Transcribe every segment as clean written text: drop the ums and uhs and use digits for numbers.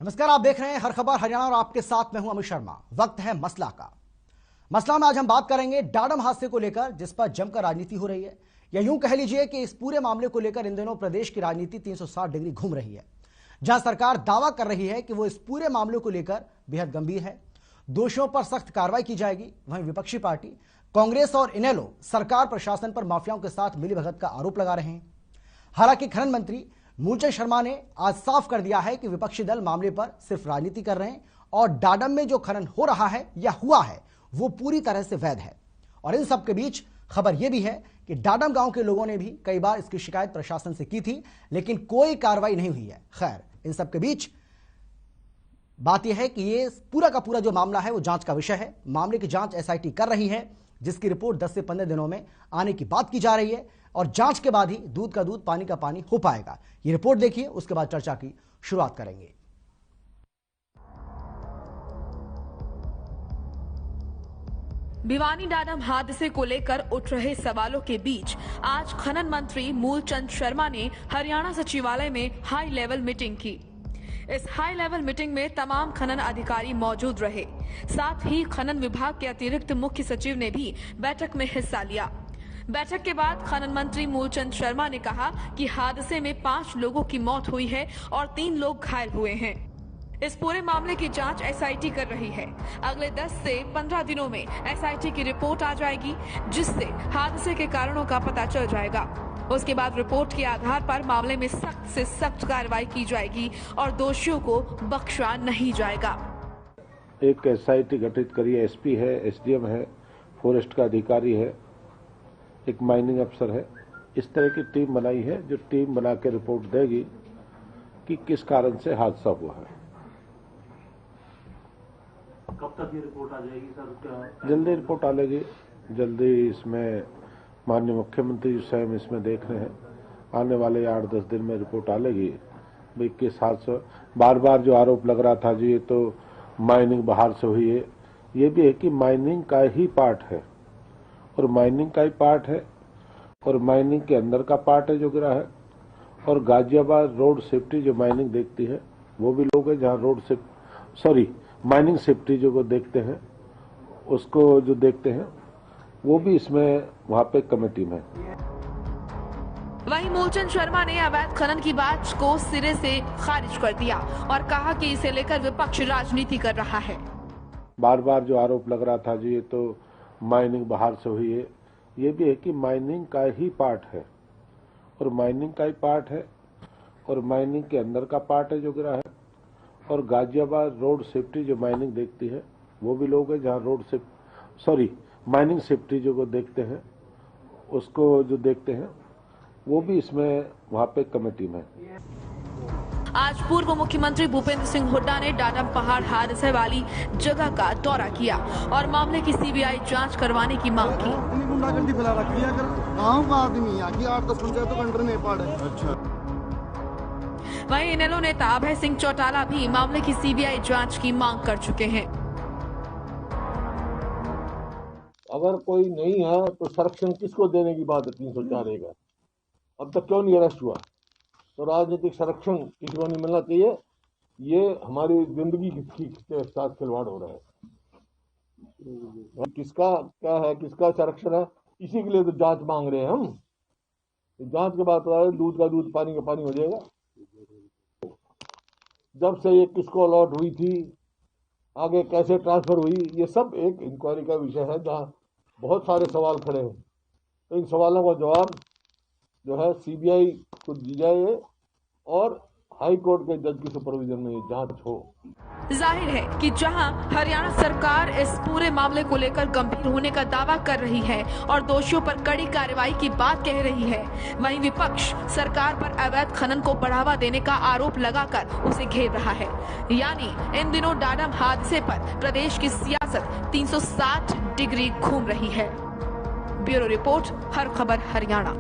नमस्कार, आप देख रहे हैं हर खबर हरियाणा और आपके साथ मैं हूं अमित शर्मा। वक्त है मसला का। मसला में आज हम बात करेंगे डाडम हादसे को लेकर, जिस पर जमकर राजनीति हो रही है, या यूं कह लीजिए कि इस पूरे मामले को लेकर इन दिनों प्रदेश की राजनीति 360 डिग्री घूम रही है। जहां सरकार दावा कर रही है कि वो इस पूरे मामले को लेकर बेहद गंभीर है, दोषियों पर सख्त कार्रवाई की जाएगी, वहीं विपक्षी पार्टी कांग्रेस और इनेलो सरकार प्रशासन पर माफियाओं के साथ मिलीभगत का आरोप लगा रहे हैं। हालांकि खनन मंत्री मूलचंद शर्मा ने आज साफ कर दिया है कि विपक्षी दल मामले पर सिर्फ राजनीति कर रहे हैं और डाडम में जो खनन हो रहा है या हुआ है वो पूरी तरह से वैध है। और इन सब के बीच खबर यह भी है कि डाडम गांव के लोगों ने भी कई बार इसकी शिकायत प्रशासन से की थी, लेकिन कोई कार्रवाई नहीं हुई है। खैर, इन सब के बीच बात यह है कि ये पूरा का पूरा जो मामला है वो जांच का विषय है। मामले की जांच एसआईटी कर रही है, जिसकी रिपोर्ट 10 से 15 दिनों में आने की बात की जा रही है और जांच के बाद ही दूध का दूध पानी का पानी हो पाएगा। ये रिपोर्ट देखिए, उसके बाद चर्चा की शुरुआत करेंगे। भिवानी डाडम हादसे को लेकर उठ रहे सवालों के बीच आज खनन मंत्री मूलचंद शर्मा ने हरियाणा सचिवालय में हाई लेवल मीटिंग की। इस हाई लेवल मीटिंग में तमाम खनन अधिकारी मौजूद रहे। साथ ही खनन विभाग के अतिरिक्त मुख्य सचिव ने भी बैठक में हिस्सा लिया। बैठक के बाद खनन मंत्री मूलचंद शर्मा ने कहा कि हादसे में 5 लोगों की मौत हुई है और 3 लोग घायल हुए हैं। इस पूरे मामले की जांच एसआईटी कर रही है। अगले 10 से 15 दिनों में एसआईटी की रिपोर्ट आ जाएगी, जिससे हादसे के कारणों का पता चल जाएगा। उसके बाद रिपोर्ट के आधार पर मामले में सख्त से सख्त कार्रवाई की जाएगी और दोषियों को बख्शा नहीं जाएगा। एक एसआईटी गठित करी है, एसपी है, एसडीएम है, फॉरेस्ट का अधिकारी है, एक माइनिंग अफसर है। इस तरह की टीम बनाई है जो टीम बना के रिपोर्ट देगी कि किस कारण से हादसा हुआ है। कब तक ये रिपोर्ट आ जाएगी सर? जल्दी रिपोर्ट आ जाएगी, जल्दी। इसमें माननीय मुख्यमंत्री स्वयं इसमें देख रहे हैं। आने वाले 8-10 दिन में रिपोर्ट आ जाएगी भाई किस हादसा। बार बार जो आरोप लग रहा था जी ये तो माइनिंग बाहर से हुई है, ये भी है कि माइनिंग का ही पार्ट है और माइनिंग का ही पार्ट है और माइनिंग के अंदर का पार्ट है जो गिरा है। और गाजियाबाद रोड सेफ्टी जो माइनिंग देखती है वो भी लोग हैं जहां माइनिंग सेफ्टी जो को देखते हैं, उसको जो देखते हैं वो भी इसमें वहां पे कमेटी में। वहीं मूलचंद शर्मा ने अवैध खनन की बात को सिरे से खारिज कर दिया और कहा कि इसे लेकर विपक्ष राजनीति कर रहा है। बार बार जो आरोप लग रहा था जी ये तो माइनिंग बाहर से हुई है, ये भी है कि माइनिंग का ही पार्ट है और माइनिंग का ही पार्ट है और माइनिंग के अंदर का पार्ट है जो गिरा है। और गाजियाबाद रोड सेफ्टी जो माइनिंग देखती है वो भी लोग हैं जहां माइनिंग सेफ्टी जो को देखते हैं, उसको जो देखते हैं वो भी इसमें वहां पे कमेटी में। आज पूर्व मुख्यमंत्री भूपेंद्र सिंह हुड्डा ने डाडम पहाड़ हादसे वाली जगह का दौरा किया और मामले की सीबीआई जांच करवाने की मांग की। गुंडागर्दी फैला रखी है, गांव का आदमी है कि 8-10 पंचायतों के अंडर में पड़ है। अच्छा। वहीं इनेलो नेता अभय सिंह चौटाला भी मामले की सीबीआई जांच की मांग कर चुके हैं। अगर कोई नहीं है तो संरक्षण किसको देने की बात है? 304 का अब तक क्यों नहीं अरेस्ट हुआ? तो राजनीतिक संरक्षण किसी को नहीं मिलना चाहिए। ये हमारी जिंदगी के साथ खिलवाड़ हो रहा है। किसका क्या है, किसका संरक्षण है, इसी के लिए तो जांच मांग रहे हैं हम। जांच के बाद दूध का दूध पानी का पानी हो जाएगा। जब से ये किसको अलॉट हुई थी, आगे कैसे ट्रांसफर हुई, ये सब एक इंक्वायरी का विषय है जहाँ बहुत सारे सवाल खड़े हैं। तो इन सवालों का जवाब जो है सीबीआई को दी जाए और हाई कोर्ट के जज की सुपरविजन में ये जांच हो। जाहिर है कि जहां हरियाणा सरकार इस पूरे मामले को लेकर गंभीर होने का दावा कर रही है और दोषियों पर कड़ी कार्रवाई की बात कह रही है, वहीं विपक्ष सरकार पर अवैध खनन को बढ़ावा देने का आरोप लगाकर उसे घेर रहा है। यानी इन दिनों डाडम हादसे पर प्रदेश की सियासत 360 डिग्री घूम रही है। ब्यूरो रिपोर्ट, हर खबर हरियाणा।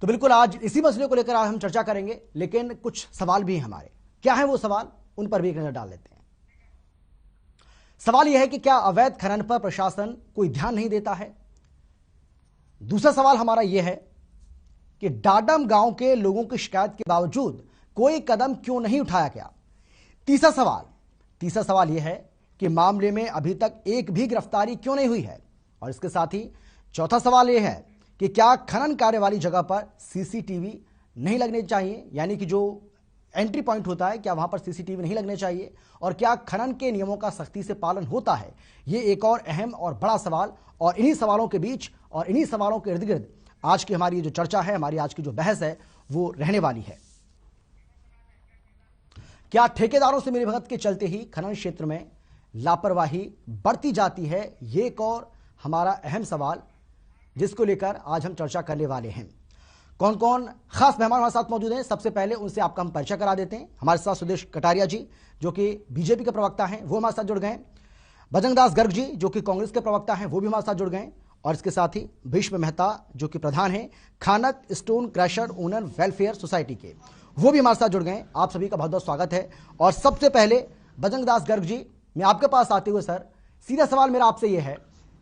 तो बिल्कुल आज इसी मसले को लेकर आज हम चर्चा करेंगे, लेकिन कुछ सवाल भी हैं हमारे। क्या है वो सवाल, उन पर भी एक नजर डाल लेते हैं। सवाल यह है कि क्या अवैध खनन पर प्रशासन कोई ध्यान नहीं देता है? दूसरा सवाल हमारा यह है कि डाडम गांव के लोगों की शिकायत के बावजूद कोई कदम क्यों नहीं उठाया गया? तीसरा सवाल यह है कि मामले में अभी तक एक भी गिरफ्तारी क्यों नहीं हुई है? और इसके साथ ही चौथा सवाल यह है कि क्या खनन कार्य वाली जगह पर सीसीटीवी नहीं लगने चाहिए, यानी कि जो एंट्री पॉइंट होता है क्या वहां पर सीसीटीवी नहीं लगने चाहिए? और क्या खनन के नियमों का सख्ती से पालन होता है? ये एक और अहम और बड़ा सवाल, और इन्हीं सवालों के बीच और इन्हीं सवालों के इर्द गिर्द आज की हमारी जो चर्चा है, हमारी आज की जो बहस है, वो रहने वाली है। क्या ठेकेदारों से मिलीभगत के चलते ही खनन क्षेत्र में लापरवाही बढ़ती जाती है? ये एक और हमारा अहम सवाल जिसको लेकर आज हम चर्चा करने वाले हैं। कौन कौन खास मेहमान हमारे साथ मौजूद हैं, सबसे पहले उनसे आपका हम परिचय करा देते हैं। हमारे साथ सुदेश कटारिया जी जो कि बीजेपी के प्रवक्ता हैं, वो हमारे साथ जुड़ गए। बजरंग दास गर्ग जी जो कि कांग्रेस के प्रवक्ता हैं, वो भी हमारे साथ जुड़ गए। और इसके साथ ही भीष्म मेहता जो कि प्रधान हैं खानक stone crusher owner welfare society के, वो भी हमारे साथ जुड़ गए। आप सभी का बहुत बहुत स्वागत है। और सबसे पहले बजरंग दास गर्ग जी, मैं आपके पास आते हुए सर, सीधा सवाल मेरा आपसे ये है,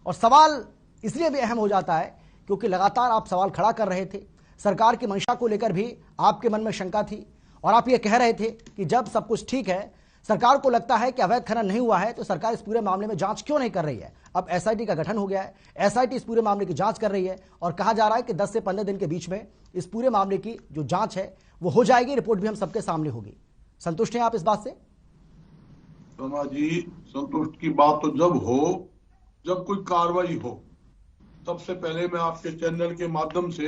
और सवाल इसलिए भी अहम हो जाता है क्योंकि लगातार आप सवाल खड़ा कर रहे थे, सरकार की मंशा को लेकर भी आपके मन में शंका थी, और आप ये कह रहे थे कि जब सब कुछ ठीक है, सरकार को लगता है कि अवैध खनन नहीं हुआ है, तो सरकार इस पूरे मामले में जांच क्यों नहीं कर रही है? अब एसआईटी का गठन हो गया है, एसआईटी इस पूरे मामले की जांच कर रही है, और कहा जा रहा है कि 10 से 15 दिन के बीच में इस पूरे मामले की जो जांच है वो हो जाएगी, रिपोर्ट भी हम सबके सामने होगी। संतुष्ट हैं आप इस बात से? शर्मा जी, संतुष्ट की बात तो जब हो जब कोई कार्रवाई हो। सबसे पहले मैं आपके चैनल के माध्यम से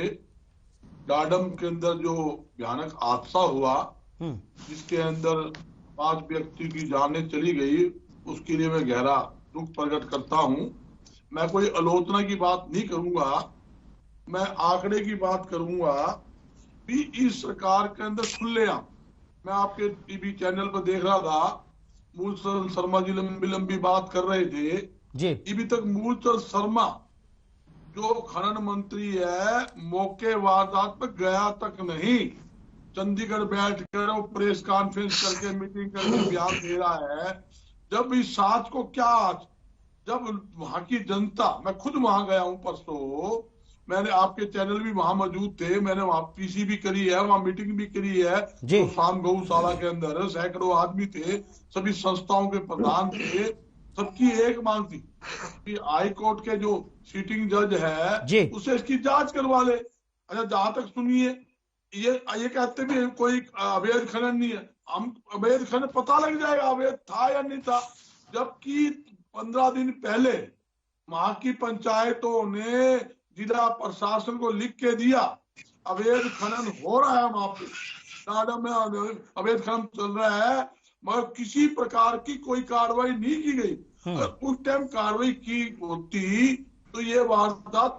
डाडम के अंदर जो भयानक हादसा हुआ, जिसके अंदर 5 व्यक्ति की जानें चली गई, उसके लिए मैं गहरा दुख प्रकट करता हूं। मैं कोई आलोचना की बात नहीं करूंगा, मैं आंकड़े की बात करूंगा कि इस सरकार के अंदर खुलेआम, मैं आपके टीवी चैनल पर देख रहा था, मूलचंद शर्मा जी लंबी बात कर रहे थे जी। अभी तक मूलचंद शर्मा जो खनन मंत्री है, मौके वारदात पर गया तक नहीं, चंडीगढ़ बैठकर वो प्रेस कॉन्फ्रेंस करके मीटिंग करके बयान दे रहा है। जब इस साथ को क्या, जब वहां की जनता, मैं खुद वहां गया हूं परसों, मैंने आपके चैनल भी वहां मौजूद थे, मैंने वहां पीसी भी करी है, वहां मीटिंग भी करी है, तो शाम गौशाला के अंदर सैकड़ों आदमी थे, सभी संस्थाओं के प्रधान थे, सबकी एक मांग थी कि हाई कोर्ट के जो सीटिंग जज है उसे इसकी जांच करवा ले। अच्छा, जहां तक सुनिए, ये कहते भी कोई अवैध खनन नहीं है, हम अवैध खनन पता लग जाएगा अवैध था या नहीं था, जबकि 15 दिन पहले वहां की पंचायतों ने जिला प्रशासन को लिख के दिया अवैध खनन हो रहा है, वहां पे डाडम में अवैध खनन चल रहा है, मगर किसी प्रकार की कोई कार्रवाई नहीं की गई। अगर उस टाइम कार्रवाई की होती तो ये वारदात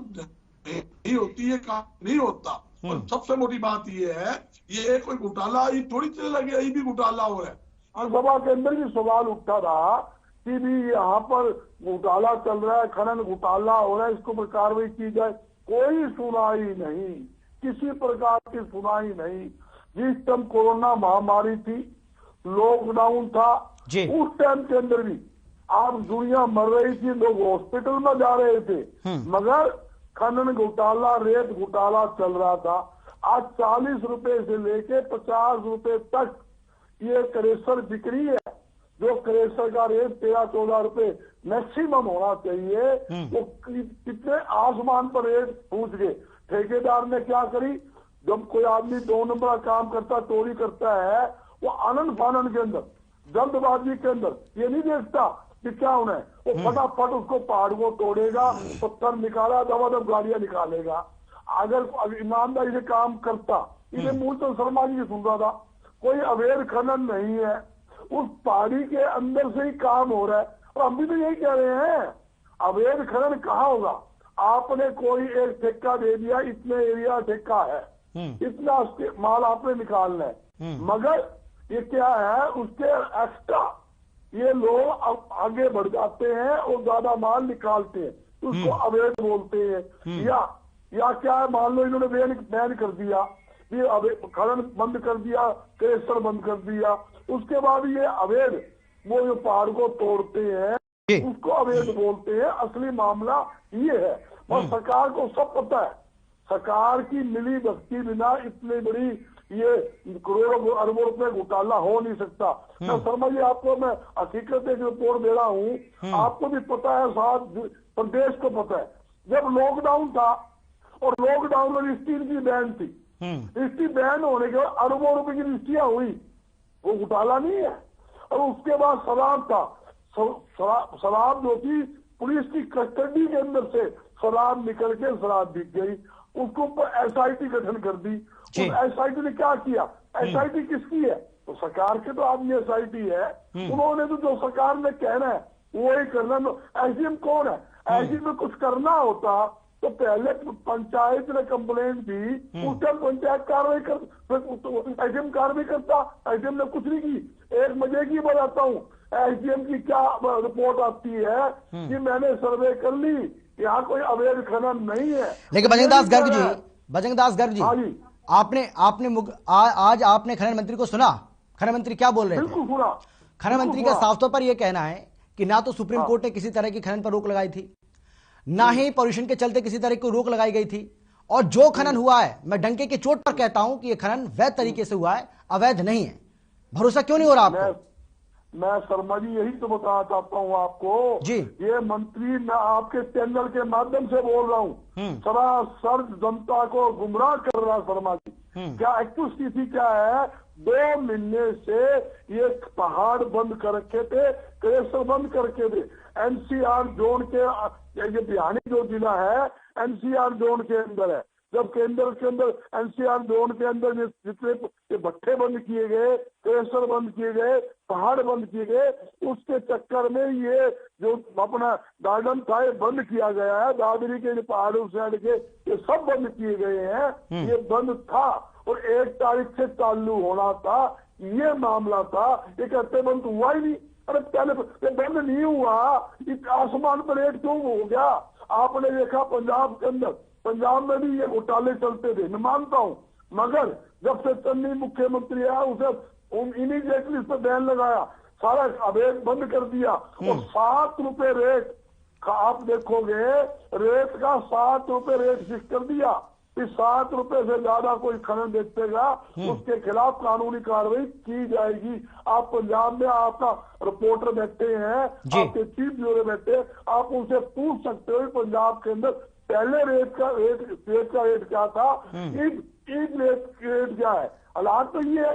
नहीं होती, ये काम नहीं होता। और सबसे मोटी बात ये है, ये कोई घोटाला ये थोड़ी चलने लगे, यही भी घोटाला हो रहा है। और सभा के अंदर भी सवाल उठता रहा कि भी यहाँ पर घोटाला चल रहा है, खनन घोटाला हो रहा है, इसको पर कार्रवाई की जाए। कोई सुनाई नहीं, किसी प्रकार की सुनाई नहीं। जिस टाइम कोरोना महामारी थी, लॉकडाउन था, उस टाइम के अंदर भी आप दुनिया मर रही थी, लोग हॉस्पिटल में जा रहे थे, मगर खनन घोटाला, रेत घोटाला चल रहा था। आज 40 रुपए से लेके 50 रुपए तक ये क्रेशर बिक्री है। जो क्रेशर का रेट 13-14 रुपए मैक्सिमम होना चाहिए, वो कितने आसमान पर रेट पहुंच गए। ठेकेदार ने क्या करी, जब कोई आदमी 2 नंबर काम करता, चोरी करता है, वो आनंद फानन के अंदर, जल्दबाजी के अंदर, ये नहीं देखता कि क्या होना है, वो फटाफट उसको पहाड़ को तोड़ेगा, पत्थर निकाला, दबादब गाड़ियां निकालेगा। अगर ईमानदारी से काम करता, इसे मूलचंद शर्मा जी सुन रहा था, कोई अवैध खनन नहीं है, उस पहाड़ी के अंदर से ही काम हो रहा है। और हम भी तो यही कह रहे हैं, अवैध खनन कहाँ होगा? आपने कोई एक ठेका दे दिया, इतने एरिया ठेका है, इतना माल आपने निकालना है, मगर ये क्या है, उसके एक्स्ट्रा ये लोग अब आगे बढ़ जाते हैं और ज्यादा माल निकालते हैं, उसको अवैध बोलते हैं। या क्या है, मान लो इन्होंने बैन कर दिया, ये अवैध खनन बंद कर दिया, क्रेशर बंद कर दिया, उसके बाद ये अवैध वो जो पहाड़ को तोड़ते हैं उसको अवैध बोलते हैं। असली मामला ये है, और सरकार को सब पता है, सरकार की मिली भगती बिना इतनी बड़ी ये करोड़ों अरबों रुपए घोटाला हो नहीं सकता। मैं शर्मा जी आपको मैं हकीकत एक रिपोर्ट दे रहा हूँ, आपको भी पता है, साथ प्रदेश को पता है, जब लॉकडाउन था और लॉकडाउन में रजिस्ट्री की बैन थी, रजिस्ट्री बैन होने के बाद अरबों रुपए की रजिस्ट्रियां हुई, वो घोटाला नहीं है। और उसके बाद शराब था, शराब जो थी पुलिस की कस्टडी के अंदर से शराब निकल के शराब बिक गई, उसके ऊपर एसआईटी गठन कर दी। उस एसआईटी ने क्या किया, एसआईटी किसकी है, तो सरकार के तो आदमी एसआईटी है, उन्होंने तो जो सरकार ने कहना है वो ही करना। एसडीएम कौन है, एसडीएम में कुछ करना होता तो पहले पंचायत ने कंप्लेंट दी, उस टाइम पंचायत कार्रवाई कर, एसडीएम कार्रवाई करता, एसडीएम ने कुछ नहीं की। एक मजे की बताता हूँ, एसडीएम की क्या रिपोर्ट आती है कि मैंने सर्वे कर ली, यहाँ कोई अवैध खनन नहीं है। लेकिन बजरंगदास गर्ग जी, आपने आज आपने खनन मंत्री को सुना, खनन मंत्री क्या बोल रहे थे? बिल्कुल सुना। खनन मंत्री का साफ तौर पर यह कहना है कि ना तो सुप्रीम कोर्ट ने किसी तरह की खनन पर रोक लगाई थी, ना ही पॉल्यूशन के चलते किसी तरह की रोक लगाई गई थी, और जो खनन हुआ है, मैं डंके की चोट पर कहता हूं कि यह खनन वैध तरीके से हुआ है, अवैध नहीं है। भरोसा क्यों नहीं हो रहा आपको? मैं शर्मा जी यही तो बताना चाहता हूँ आपको जी, ये मंत्री मैं आपके चैनल के माध्यम से बोल रहा हूँ, सरासर जनता को गुमराह कर रहा शर्मा जी। क्या एक्चुअल स्थिति क्या है, 2 महीने से ये पहाड़ बंद कर रखे थे, क्रेशर बंद करके थे। एनसीआर जोन के, ये बिहानी जो जिला है एनसीआर जोन के अंदर है, जब केंद्र के अंदर एनसीआर जोन के अंदर जितने भट्टे बंद किए गए, क्रेशर बंद किए गए, पहाड़ बंद किए गए, उसके चक्कर में ये जो अपना गार्डन था ये बंद किया गया है। दादरी के पहाड़ों से हट के ये सब बंद किए गए हैं। ये बंद था और 1 तारीख से चालू होना था, ये मामला था। ये कहते बंद हुआ ही नहीं, अरे पहले बंद नहीं हुआ, आसमान पर रेट क्यों हो गया? आपने देखा पंजाब के अंदर, पंजाब में भी ये घोटाले चलते थे, मैं मानता हूँ, मगर जब से चन्नी मुख्यमंत्री आया उसे इमीडिएटली इस पर बैन लगाया, सारा अवैध बंद कर दिया। और 7 रुपए रेट आप देखोगे, रेट का 7 रुपए रेट फिक्स कर दिया। इस 7 रुपए से ज्यादा कोई खनन बेचेगा उसके खिलाफ कानूनी कार्रवाई की जाएगी। आप पंजाब में आपका रिपोर्टर बैठे हैं, आपके चीफ ब्यूरो बैठे, आप उनसे पूछ सकते हो पंजाब के अंदर पहले रेट का रेट क्या था, एक रेट क्या है। हालात तो ये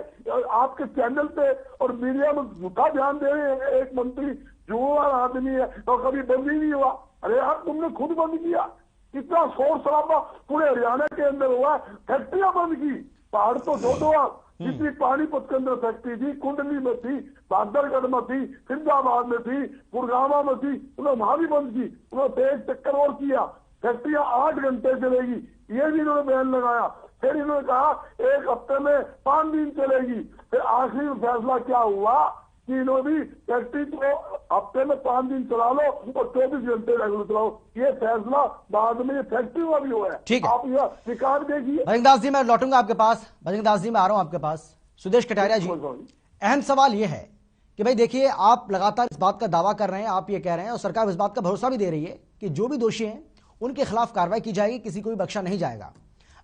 आपके चैनल पे और मीडिया में झूठा ध्यान दे रहे हैं। एक मंत्री जुम्मेवार आदमी है तो कभी बंद ही नहीं हुआ। अरे यार तुमने खुद बंद किया, इतना शोर शराबा पूरे हरियाणा के अंदर हुआ, फैक्ट्रियां बंद की, पहाड़ तो दो जितनी पानीपत के अंदर फैक्ट्री थी, कुंडली में थी, बादरगढ़ में थी, फरीदाबाद में थी, गुड़गांव में थी, उन्होंने वहां भी बंद की। उन्होंने एक चक्कर और किया, फैक्ट्रियां 8 घंटे चलेगी, ये भी इन्होंने बैन लगाया। फिर इन्होंने कहा 1 हफ्ते में 5 दिन चलेगी। फिर आखिरी फैसला क्या हुआ कि इन्होंने फैक्ट्री को हफ्ते में 5 दिन चला लो और 24 घंटे रेगुलर चलाओ। ये फैसला बाद में ये फैक्ट्री का भी हुआ है। ठीक है, आप यह रिकॉर्ड देखिए। बजरंगदास जी मैं लौटूंगा आपके पास, बजरंगदास जी मैं आ रहा हूं आपके पास। सुदेश कटारिया जी, अहम सवाल यह है कि भाई देखिए, आप लगातार इस बात का दावा कर रहे हैं, आप ये कह रहे हैं और सरकार इस बात का भरोसा भी दे रही है कि जो भी दोषी हैं उनके खिलाफ कार्रवाई की जाएगी, किसी को भी बख्शा नहीं जाएगा।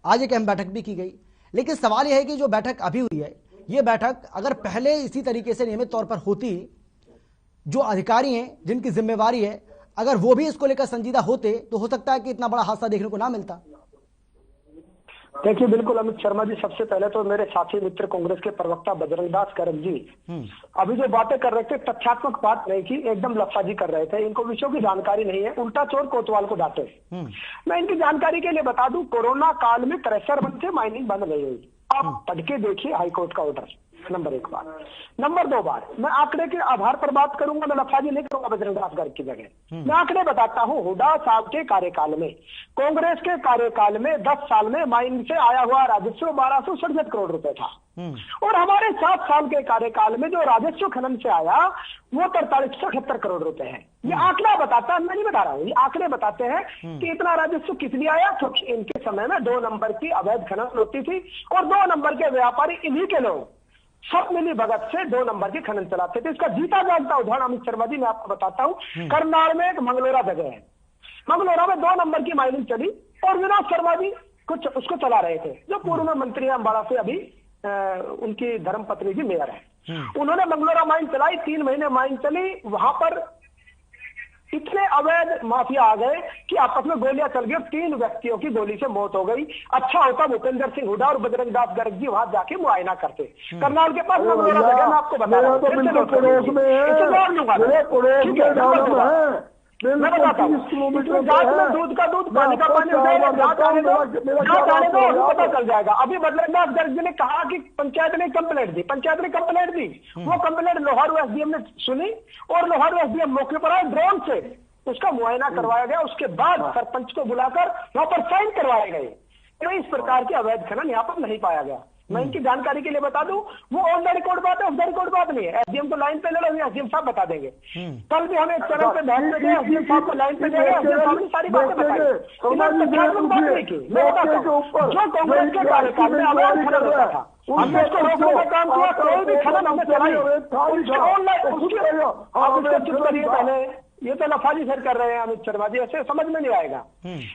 आज एक अहम बैठक भी की गई, लेकिन सवाल यह है कि जो बैठक अभी हुई है, ये बैठक अगर पहले इसी तरीके से नियमित तौर पर होती, जो अधिकारी हैं जिनकी जिम्मेवारी है, अगर वो भी इसको लेकर संजीदा होते तो हो सकता है कि इतना बड़ा हादसा देखने को ना मिलता। देखिए बिल्कुल अमित शर्मा जी, सबसे पहले तो मेरे साथी मित्र कांग्रेस के प्रवक्ता बजरंगदास गर्ग जी अभी जो बातें कर रहे थे, तथ्यात्मक बात नहीं की, एकदम लफाजी कर रहे थे। इनको विषयों की जानकारी नहीं है, उल्टा चोर कोतवाल को डांटे। मैं इनकी जानकारी के लिए बता दूं, कोरोना काल में क्रेशर बंद थे, माइनिंग बंद नहीं हुई। आप पढ़ के देखिए हाईकोर्ट का ऑर्डर, नंबर 1 बात। नंबर 2 बात, मैं आंकड़े के आधार पर बात करूंगा, मैं लफाजी नहीं करूंगा बजरंगदास गर्ग की जगह। मैं आंकड़े बताता हूं। हुड्डा साहब के कार्यकाल में, कांग्रेस के कार्यकाल में 10 साल में माइनिंग से आया हुआ राजस्व 1267 करोड़ रुपए था, और हमारे 7 साल के कार्यकाल में जो राजस्व खनन से आया वो 4378 करोड़ रुपए है। ये आंकड़ा बताता है, मैं नहीं बता रहा हूँ, ये आंकड़े बताते हैं कि इतना राजस्व किस लिए आया। क्योंकि इनके समय में 2 नंबर की अवैध खनन होती थी और 2 नंबर के व्यापारी इन्हीं के लोग सब मिली भगत से 2 नंबर के खनन चलाते थे। इसका जीता जागता उदाहरण अमित शर्मा जी मैं आपको बताता हूँ। करनाल में एक मंगलोरा जगह है, मंगलोरा में 2 नंबर की माइनिंग चली और विनोद शर्मा जी कुछ उसको चला रहे थे, जो पूर्व में मंत्री है अम्बाड़ा से, अभी उनकी धर्मपत्नी जी मेयर है। उन्होंने मंगलोरा माइन चलाई, 3 महीने माइन चली, वहां पर इतने अवैध माफिया आ गए कि आपस में गोलियां चल गई और 3 व्यक्तियों की गोली से मौत हो गई। अच्छा होता भूपेंद्र सिंह हुड्डा और बजरंग दास गर्ग जी वहां जाके मुआयना करते। करनाल के पास मंगलोरा जगह मैं आपको बता रहा हूँ, मैं बताता हूँ, जांच में दूध का दूध पानी का पानी हो जाएगा, जांच आने दो, पता चल जाएगा। अभी बजरंग दास गर्ग जी ने कहा कि पंचायत ने कंप्लेंट दी, वो कंप्लेंट लोहारू एसडीएम ने सुनी और लोहारू एसडीएम मौके पर आए, ड्रोन से उसका मुआयना करवाया गया। उसके बाद सरपंच को बुलाकर वहां पर साइन करवाए गए। तो इस प्रकार के अवैध खनन यहाँ पर नहीं पाया गया। मैं इनकी जानकारी के लिए बता दूं, वो ऑन द रिकॉर्ड बात है, ऑफ द रिकॉर्ड बात नहीं है। एसडीएम को लाइन पे ले लो, एसडीएम साहब बता देंगे। कल भी हमें एक चैनल पे बहन पे गए, एसडीएम साहब को लाइन पे ले गए, एसडीएम साहब ने सारी बातें बताई। बात नहीं की। मैं बताता हूँ, जो कांग्रेस के कार्यकाल में अवैध खनन होता था, हमने उसको रोकने का काम किया। कोई भी खनन हमने चलाई, पहले ये तो लफाजी सर कर रहे हैं अमित शर्मा जी, ऐसे समझ में नहीं आएगा।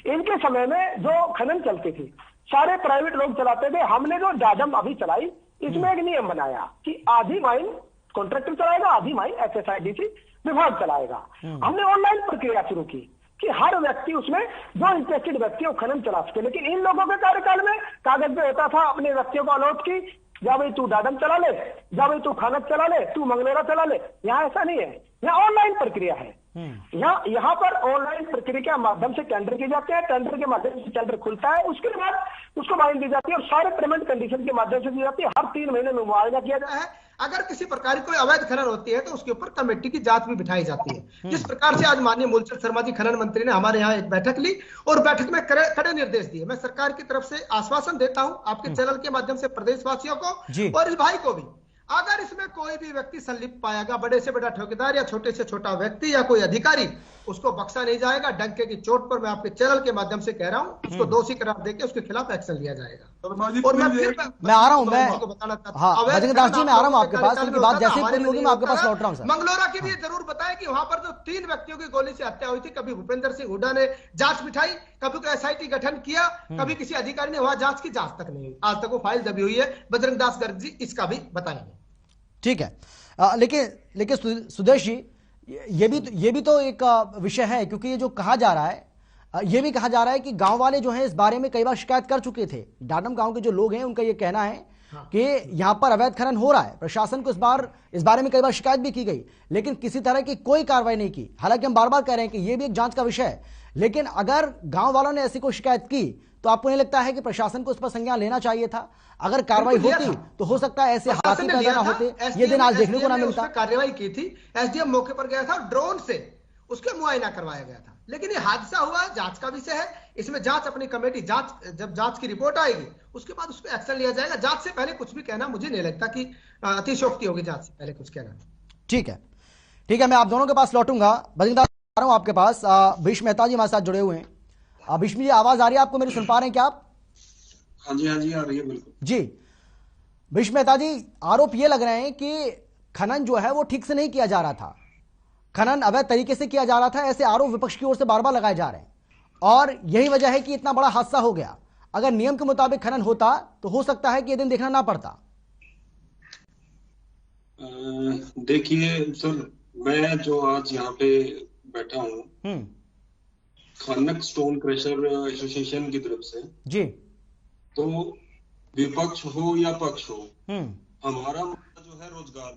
इनके समय में जो खनन चलती थी सारे प्राइवेट लोग चलाते थे। हमने जो डाडम अभी चलाई, इसमें एक नियम बनाया कि आधी माइन कॉन्ट्रैक्टर चलाएगा, आधी माइन एसएसआईडीसी विभाग चलाएगा। हमने ऑनलाइन प्रक्रिया शुरू की कि हर व्यक्ति उसमें जो इंटरेस्टेड व्यक्ति वो खनन चला सके। लेकिन इन लोगों के कार्यकाल में कागज पे होता था, अपने व्यक्तियों को अलॉट की, जा भाई तू डाडम चला ले, जा भाई तू खानक चला ले, तू मंगलोरा चला ले। यहाँ ऐसा नहीं है, यहाँ ऑनलाइन प्रक्रिया है। यहाँ पर ऑनलाइन प्रक्रिया के माध्यम से टेंडर किए जाते हैं, टेंडर के माध्यम से टेंडर खुलता है, उसके बाद उसको माइन दी जाती है और सारे पेमेंट कंडीशन के माध्यम से दी जाती है। हर 3 महीने में मुआवजा किया जाता है। अगर किसी प्रकार की कोई अवैध खनन होती है तो उसके ऊपर कमेटी की जांच भी बिठाई जाती है। जिस प्रकार से आज माननीय मूलचंद शर्मा जी खनन मंत्री ने हमारे यहाँ एक बैठक ली और बैठक में कड़े निर्देश दिए। मैं सरकार की तरफ से आश्वासन देता हूं आपके चैनल के माध्यम से प्रदेशवासियों को और इस भाई को भी, अगर इसमें कोई भी व्यक्ति संलिप्त पाएगा, बड़े से बड़ा ठेकेदार या छोटे से छोटा व्यक्ति या कोई अधिकारी, उसको बख्शा नहीं जाएगा। डंके की चोट पर मैं आपके चैनल के माध्यम से कह रहा हूं, उसको दोषी करार देकर उसके खिलाफ एक्शन लिया जाएगा। और मैं आ रहा हूं, मैं बताना चाहता हूं, बजरंग दास जी मैं आ रहा हूं आपके पास, उनकी बात जैसे पूरी होगी मैं आपके पास लौट रहा हूं। मंगलोरा की भी जरूर बताएं कि वहां पर जो 3 व्यक्तियों की गोली से हत्या हुई थी, कभी भूपेंद्र सिंह हुड्डा ने जांच बिठाई, कभी कोई एसआईटी गठन किया, कभी किसी अधिकारी ने वहां जांच की, जांच तक नहीं हुई। आज तक वो फाइल दबी हुई है। बजरंग दास गर्ग जी इसका भी बताएंगे। ठीक है, लेकिन सुदेश जी, ये भी तो एक विषय है, क्योंकि ये जो कहा जा रहा है, ये भी कहा जा रहा है कि गांव वाले जो हैं इस बारे में कई बार शिकायत कर चुके थे। डाडम गांव के जो लोग हैं उनका ये कहना है कि यहां पर अवैध खनन हो रहा है। प्रशासन को इस बारे में कई बार शिकायत भी की गई, लेकिन किसी तरह की कोई कार्रवाई नहीं की। हालांकि हम बार बार कह रहे हैं कि यह भी एक जांच का विषय है, लेकिन अगर गांव वालों ने ऐसी कोई शिकायत की तो आपको नहीं लगता है कि प्रशासन को इस पर संज्ञान लेना चाहिए था? अगर कार्रवाई होती तो हो सकता है ऐसे हाथी पैदा ना होते, ये दिन आज देखने को ना मिलता। कार्रवाई की थी, एसडीएम मौके पर गया था, ड्रोन से उसके मुआयना करवाया गया था। लेकिन ये हादसा हुआ, जांच का विषय है, इसमें जांच अपनी कमेटी जब जांच की रिपोर्ट आएगी उसके बाद उस पर एक्शन लिया जाएगा। जांच से पहले कुछ भी कहना मुझे नहीं लगता कि अतिशयोक्ति होगी जांच से पहले कुछ कहना। ठीक है, मैं आप दोनों के पास लौटूंगा। बजरंग दास आ रहा हूं आपके पास। भीष्म मेहता जी हमारे साथ जुड़े हुए हैं। भीष्म जी, आवाज आ रही है आपको मेरी? सुन पा रहे हैं क्या आप? हाँ जी आ रही है, बिल्कुल जी। भीष्म मेहता जी, आरोप ये लग रहे हैं कि खनन जो है वो ठीक से नहीं किया जा रहा था, खनन अवैध तरीके से किया जा रहा था। ऐसे आरोप विपक्ष की ओर से बार बार लगाए जा रहे हैं और यही वजह है कि इतना बड़ा हादसा हो गया। अगर नियम के मुताबिक खनन होता तो हो सकता है कि यह दिन देखना ना पड़ता। देखिए सर, मैं जो आज यहाँ पे बैठा हूँ खानक स्टोन क्रशर एसोसिएशन की तरफ से जी, तो विपक्ष हो या पक्ष हो, हमारा मुद्दा जो है रोजगार।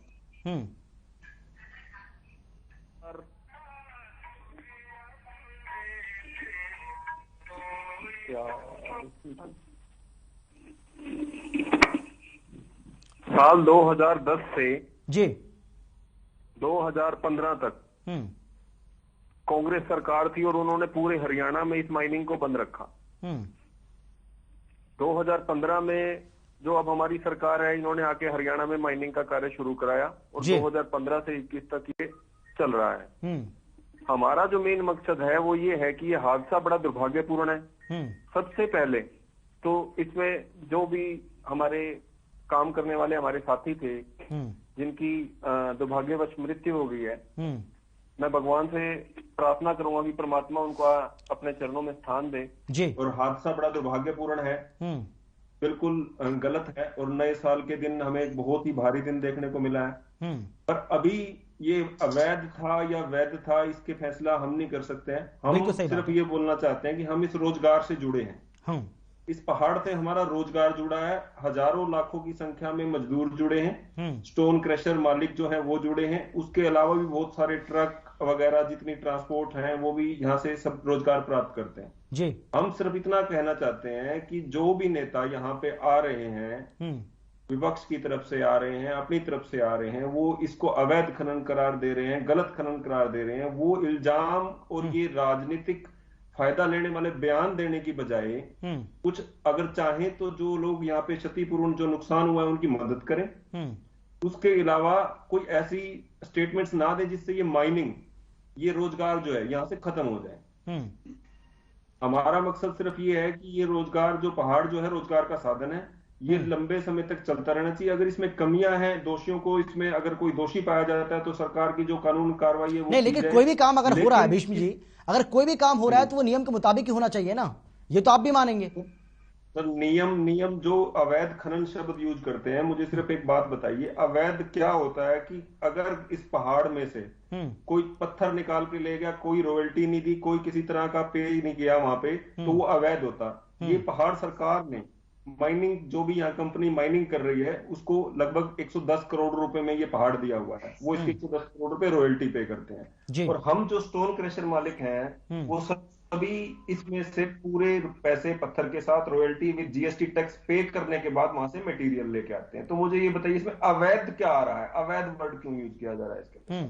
2010 से जी 2015 तक कांग्रेस सरकार थी और उन्होंने पूरे हरियाणा में इस माइनिंग को बंद रखा। 2015 में जो अब हमारी सरकार है, इन्होंने आके हरियाणा में माइनिंग का कार्य शुरू कराया और 2015 से 21 तक ये चल रहा है। हमारा जो मेन मकसद है वो ये है कि ये हादसा बड़ा दुर्भाग्यपूर्ण है। सबसे पहले तो इसमें जो भी हमारे काम करने वाले हमारे साथी थे जिनकी दुर्भाग्यवश मृत्यु हो गई है, मैं भगवान से प्रार्थना करूंगा कि परमात्मा उनको अपने चरणों में स्थान दे। जी। और हादसा बड़ा दुर्भाग्यपूर्ण है। बिल्कुल गलत है और नए साल के दिन हमें एक बहुत ही भारी दिन देखने को मिला है। पर अभी ये अवैध था या वैध था, इसके फैसला हम नहीं कर सकते हैं। हम सिर्फ ये बोलना चाहते हैं कि हम इस रोजगार से जुड़े हैं। इस पहाड़ से हमारा रोजगार जुड़ा है, हजारों लाखों की संख्या में मजदूर जुड़े हैं, स्टोन क्रशर मालिक जो हैं वो जुड़े हैं, उसके अलावा भी बहुत सारे ट्रक वगैरह जितनी ट्रांसपोर्ट हैं वो भी यहाँ से सब रोजगार प्राप्त करते हैं जी। हम सिर्फ इतना कहना चाहते हैं कि जो भी नेता यहाँ पे आ रहे हैं, विपक्ष की तरफ से आ रहे हैं, अपनी तरफ से आ रहे हैं, वो इसको अवैध खनन करार दे रहे हैं, गलत खनन करार दे रहे हैं। वो इल्जाम और ये राजनीतिक फायदा लेने वाले बयान देने की बजाय कुछ अगर चाहें तो जो लोग यहाँ पे क्षतिपूर्ण जो नुकसान हुआ है उनकी मदद करें। उसके अलावा कोई ऐसी स्टेटमेंट्स ना दे जिससे ये माइनिंग, ये रोजगार जो है यहाँ से खत्म हो जाए। हमारा मकसद सिर्फ ये है कि ये रोजगार जो पहाड़ जो है रोजगार का साधन है, ये लंबे समय तक चलता रहना चाहिए। अगर इसमें कमियां हैं, दोषियों को इसमें अगर कोई दोषी पाया जाता है तो सरकार की जो कानून कार्रवाई है वो नहीं, लेकिन कोई भी काम अगर हो रहा है भीष्म जी, अगर कोई भी काम हो रहा है तो वो नियम के मुताबिक ही होना चाहिए ना, ये तो आप भी मानेंगे। तो नियम जो अवैध खनन शब्द यूज करते हैं, मुझे सिर्फ एक बात बताइए, अवैध क्या होता है कि अगर इस पहाड़ में से कोई पत्थर निकाल के ले गया, कोई रॉयल्टी नहीं दी, कोई किसी तरह का पे नहीं किया वहां पे, तो वो अवैध होता। ये पहाड़ सरकार ने माइनिंग, जो भी यहाँ कंपनी माइनिंग कर रही है उसको लगभग 110 करोड़ रुपए में ये पहाड़ दिया हुआ है, वो इसके 110 करोड़ रुपए रॉयल्टी पे करते हैं। और हम जो स्टोन क्रशर मालिक हैं वो सभी इसमें से पूरे पैसे पत्थर के साथ रॉयल्टी विद जीएसटी टैक्स पे करने के बाद वहां से मटेरियल लेके आते हैं। तो मुझे ये बताइए इसमें अवैध क्या आ रहा है, अवैध वर्ड क्यों यूज किया जा रहा है इसके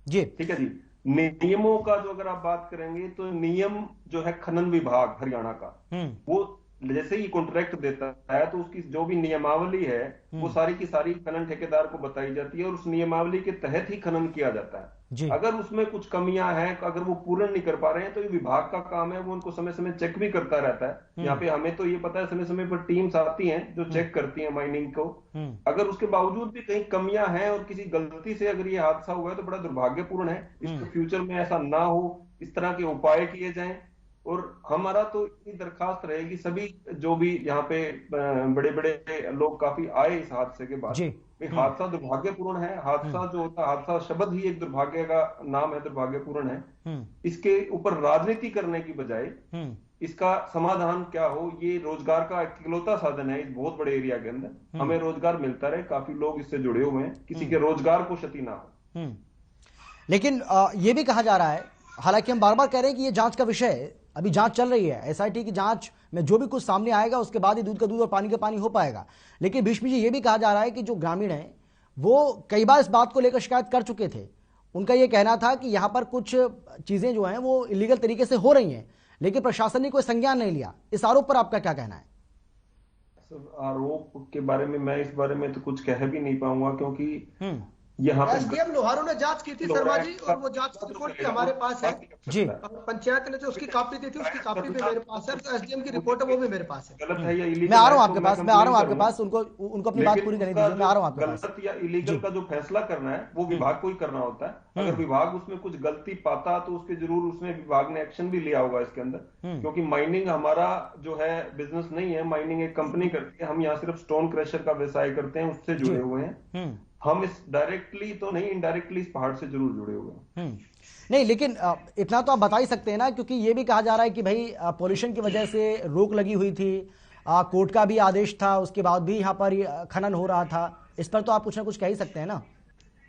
जी? ठीक है जी। नियमों का जो अगर आप बात करेंगे तो नियम जो है खनन विभाग हरियाणा का, वो जैसे ही कॉन्ट्रैक्ट देता है तो उसकी जो भी नियमावली है वो सारी की सारी खनन ठेकेदार को बताई जाती है और उस नियमावली के तहत ही खनन किया जाता है। अगर उसमें कुछ कमियां हैं, अगर वो पूर्ण नहीं कर पा रहे हैं तो ये विभाग का काम है, वो उनको समय समय चेक भी करता रहता है। यहाँ पे हमें तो ये पता है समय समय पर टीम्स आती हैं जो चेक करती हैं माइनिंग को। अगर उसके बावजूद भी कहीं कमियां हैं और किसी गलती से अगर ये हादसा हुआ है तो बड़ा दुर्भाग्यपूर्ण है। इसके फ्यूचर में ऐसा ना हो, इस तरह के उपाय किए जाएं। और हमारा तो इतनी दरखास्त रहेगी, सभी जो भी यहाँ पे बड़े बड़े लोग काफी आए इस हादसे के बाद, हादसा दुर्भाग्यपूर्ण है। हादसा जो होता है, हादसा शब्द ही एक दुर्भाग्य का नाम है, दुर्भाग्यपूर्ण है। इसके ऊपर राजनीति करने की बजाय इसका समाधान क्या हो, ये रोजगार का इकलौता साधन है इस बहुत बड़े एरिया के अंदर, हमें रोजगार मिलता रहे, काफी लोग इससे जुड़े हुए हैं, किसी के रोजगार को क्षति ना हो। लेकिन ये भी कहा जा रहा है, हालांकि हम बार बार कह रहे हैं कि ये जांच का विषय है, अभी जांच चल रही है, एसआईटी की जांच में जो भी कुछ सामने आएगा उसके बाद ही दूध का दूध और पानी का पानी हो पाएगा। लेकिन भीष्म जी ये भी कहा जा रहा है कि जो ग्रामीण हैं वो कई बार इस बात को लेकर शिकायत कर चुके थे। उनका ये कहना था कि यहाँ पर कुछ चीजें जो हैं वो इलीगल तरीके से हो रही हैं, लेकिन प्रशासन ने कोई संज्ञान नहीं लिया। इस आरोप पर आपका क्या कहना है? आरोप के बारे में मैं इस बारे में तो कुछ कह भी नहीं पाऊंगा, क्योंकि यहाँ एसडीएम लोहारू ने जांच की थी शर्मा जी, और वो जांच की रिपोर्ट भी हमारे पास है जी। पंचायत ने जो उसकी कॉपी दी थी उसकी कॉपी भी मेरे पास है, तो एसडीएम की रिपोर्ट है वो भी मेरे पास है। गलत है या इलीगल, मैं आ रहा हूँ आपके पास, उनको अपनी बात पूरी करने दीजिए, मैं आ रहा हूँ आपके पास। गलत या इलीगल का जो फैसला करना है वो विभाग को ही करना होता है। अगर विभाग उसमें कुछ गलती पाता तो उसके जरूर उसमें विभाग ने एक्शन भी लिया होगा इसके अंदर, क्योंकि माइनिंग हमारा जो है बिजनेस नहीं है, माइनिंग एक कंपनी करती है, हम यहाँ सिर्फ स्टोन क्रशर का व्यवसाय करते हैं, उससे जुड़े हुए हैं। हम इस डायरेक्टली तो नहीं, इनडायरेक्टली इस पहाड़ से जरूर जुड़े हुए हैं। नहीं, लेकिन इतना तो आप बता ही सकते हैं ना, क्योंकि ये भी कहा जा रहा है कि भाई पॉल्यूशन की वजह से रोक लगी हुई थी, कोर्ट का भी आदेश था, उसके बाद भी यहाँ पर खनन हो रहा था। इस पर तो आप कुछ ना कुछ कह ही सकते हैं ना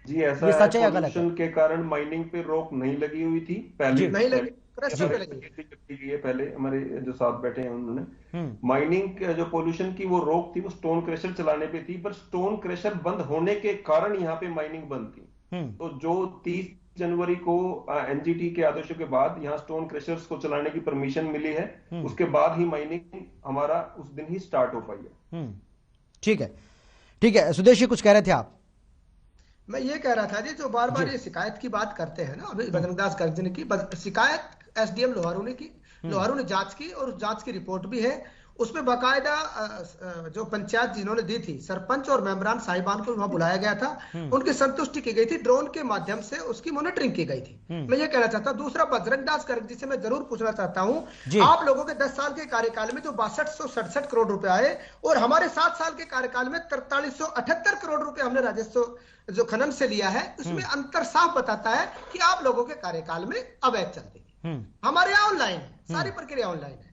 जी। ऐसा है, सच है या गलत है? के कारण माइनिंग पे रोक नहीं लगी हुई थी, पहले नहीं लगी, पहले हमारे जो साथ बैठे हैं उन्होंने माइनिंग जो पोल्यूशन की वो रोक थी वो स्टोन क्रशर चलाने पे थी, पर स्टोन क्रशर बंद होने के कारण यहाँ पे माइनिंग बंद थी। तो जो 30 जनवरी को एनजीटी के आदेशों के बाद यहाँ स्टोन क्रशर्स को चलाने की परमिशन मिली है, उसके बाद ही माइनिंग हमारा उस दिन ही स्टार्ट हो पाई है। ठीक है, ठीक है। सुदेश जी कुछ कह रहे थे आप? मैं ये कह रहा था जी, जो बार बार ये शिकायत की बात करते हैं ना, अभी बजरंगदास गर्ग ने की शिकायत एसडीएम लोहारू ने की, लोहारू ने जांच की और जांच की रिपोर्ट भी है। उसमें बाकायदा जो पंचायत जिन्होंने दी थी, सरपंच और मेंबरान साहिबान को वहां बुलाया गया था, उनकी संतुष्टि की गई थी, ड्रोन के माध्यम से उसकी मॉनिटरिंग की गई थी। मैं ये कहना चाहता हूं। दूसरा, बजरंग दास गर्ग जी से मैं जरूर पूछना चाहता हूं, आप लोगों के 10 साल के कार्यकाल में जो 6267 करोड़ रुपए आए और हमारे 7 साल के कार्यकाल में 4378 करोड़ रुपए हमने राजस्व जो खनन से लिया है, उसमें अंतर साफ बताता है कि आप लोगों के कार्यकाल में अवैध चल रही है। हमारे यहाँ ऑनलाइन है, सारी प्रक्रिया ऑनलाइन है।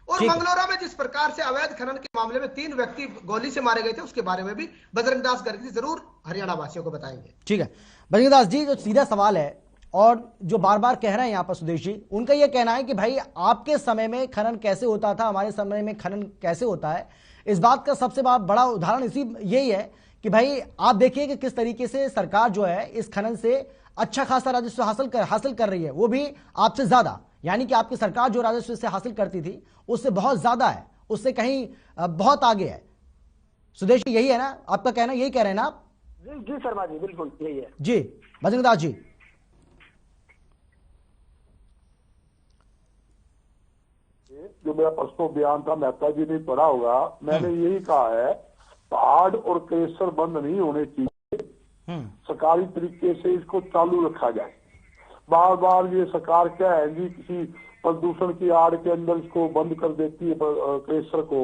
और मंगलौरा में जिस प्रकार से अवैध खनन के मामले में 3 व्यक्ति गोली से मारे गए थे, उसके बारे में भी बजरंग दास गर्ग जी जरूर हरियाणा वासियों को बताएंगे। ठीक है बजरंग दास जी, जो सीधा सवाल है और जो बार बार कह रहे हैं यहाँ पर सुदेश जी, उनका यह कहना है कि भाई आपके समय में खनन कैसे होता था, हमारे समय में खनन कैसे होता है। इस बात का सबसे बड़ा उदाहरण यही है कि भाई आप देखिए कि किस तरीके से सरकार जो है इस खनन से अच्छा खासा राजस्व हासिल कर रही है, वो भी आपसे ज्यादा। यानी कि आपकी सरकार जो राजस्व से हासिल करती थी उससे बहुत ज्यादा है, उससे कहीं बहुत आगे है। सुदेश जी यही है ना आपका कहना, यही कह रहे हैं ना आप? जी शर्मा जी, बिल्कुल यही है जी। बजरंग दास जी, जो मेरा परसों बयान था, मेहता जी ने पढ़ा होगा, मैंने यही कहा है पहाड़ और क्रेशर बंद नहीं होने चाहिए, सरकारी तरीके से इसको चालू रखा जाए। बार बार ये सरकार क्या है जी, किसी प्रदूषण की आड़ के अंदर इसको बंद कर देती है क्रेशर को।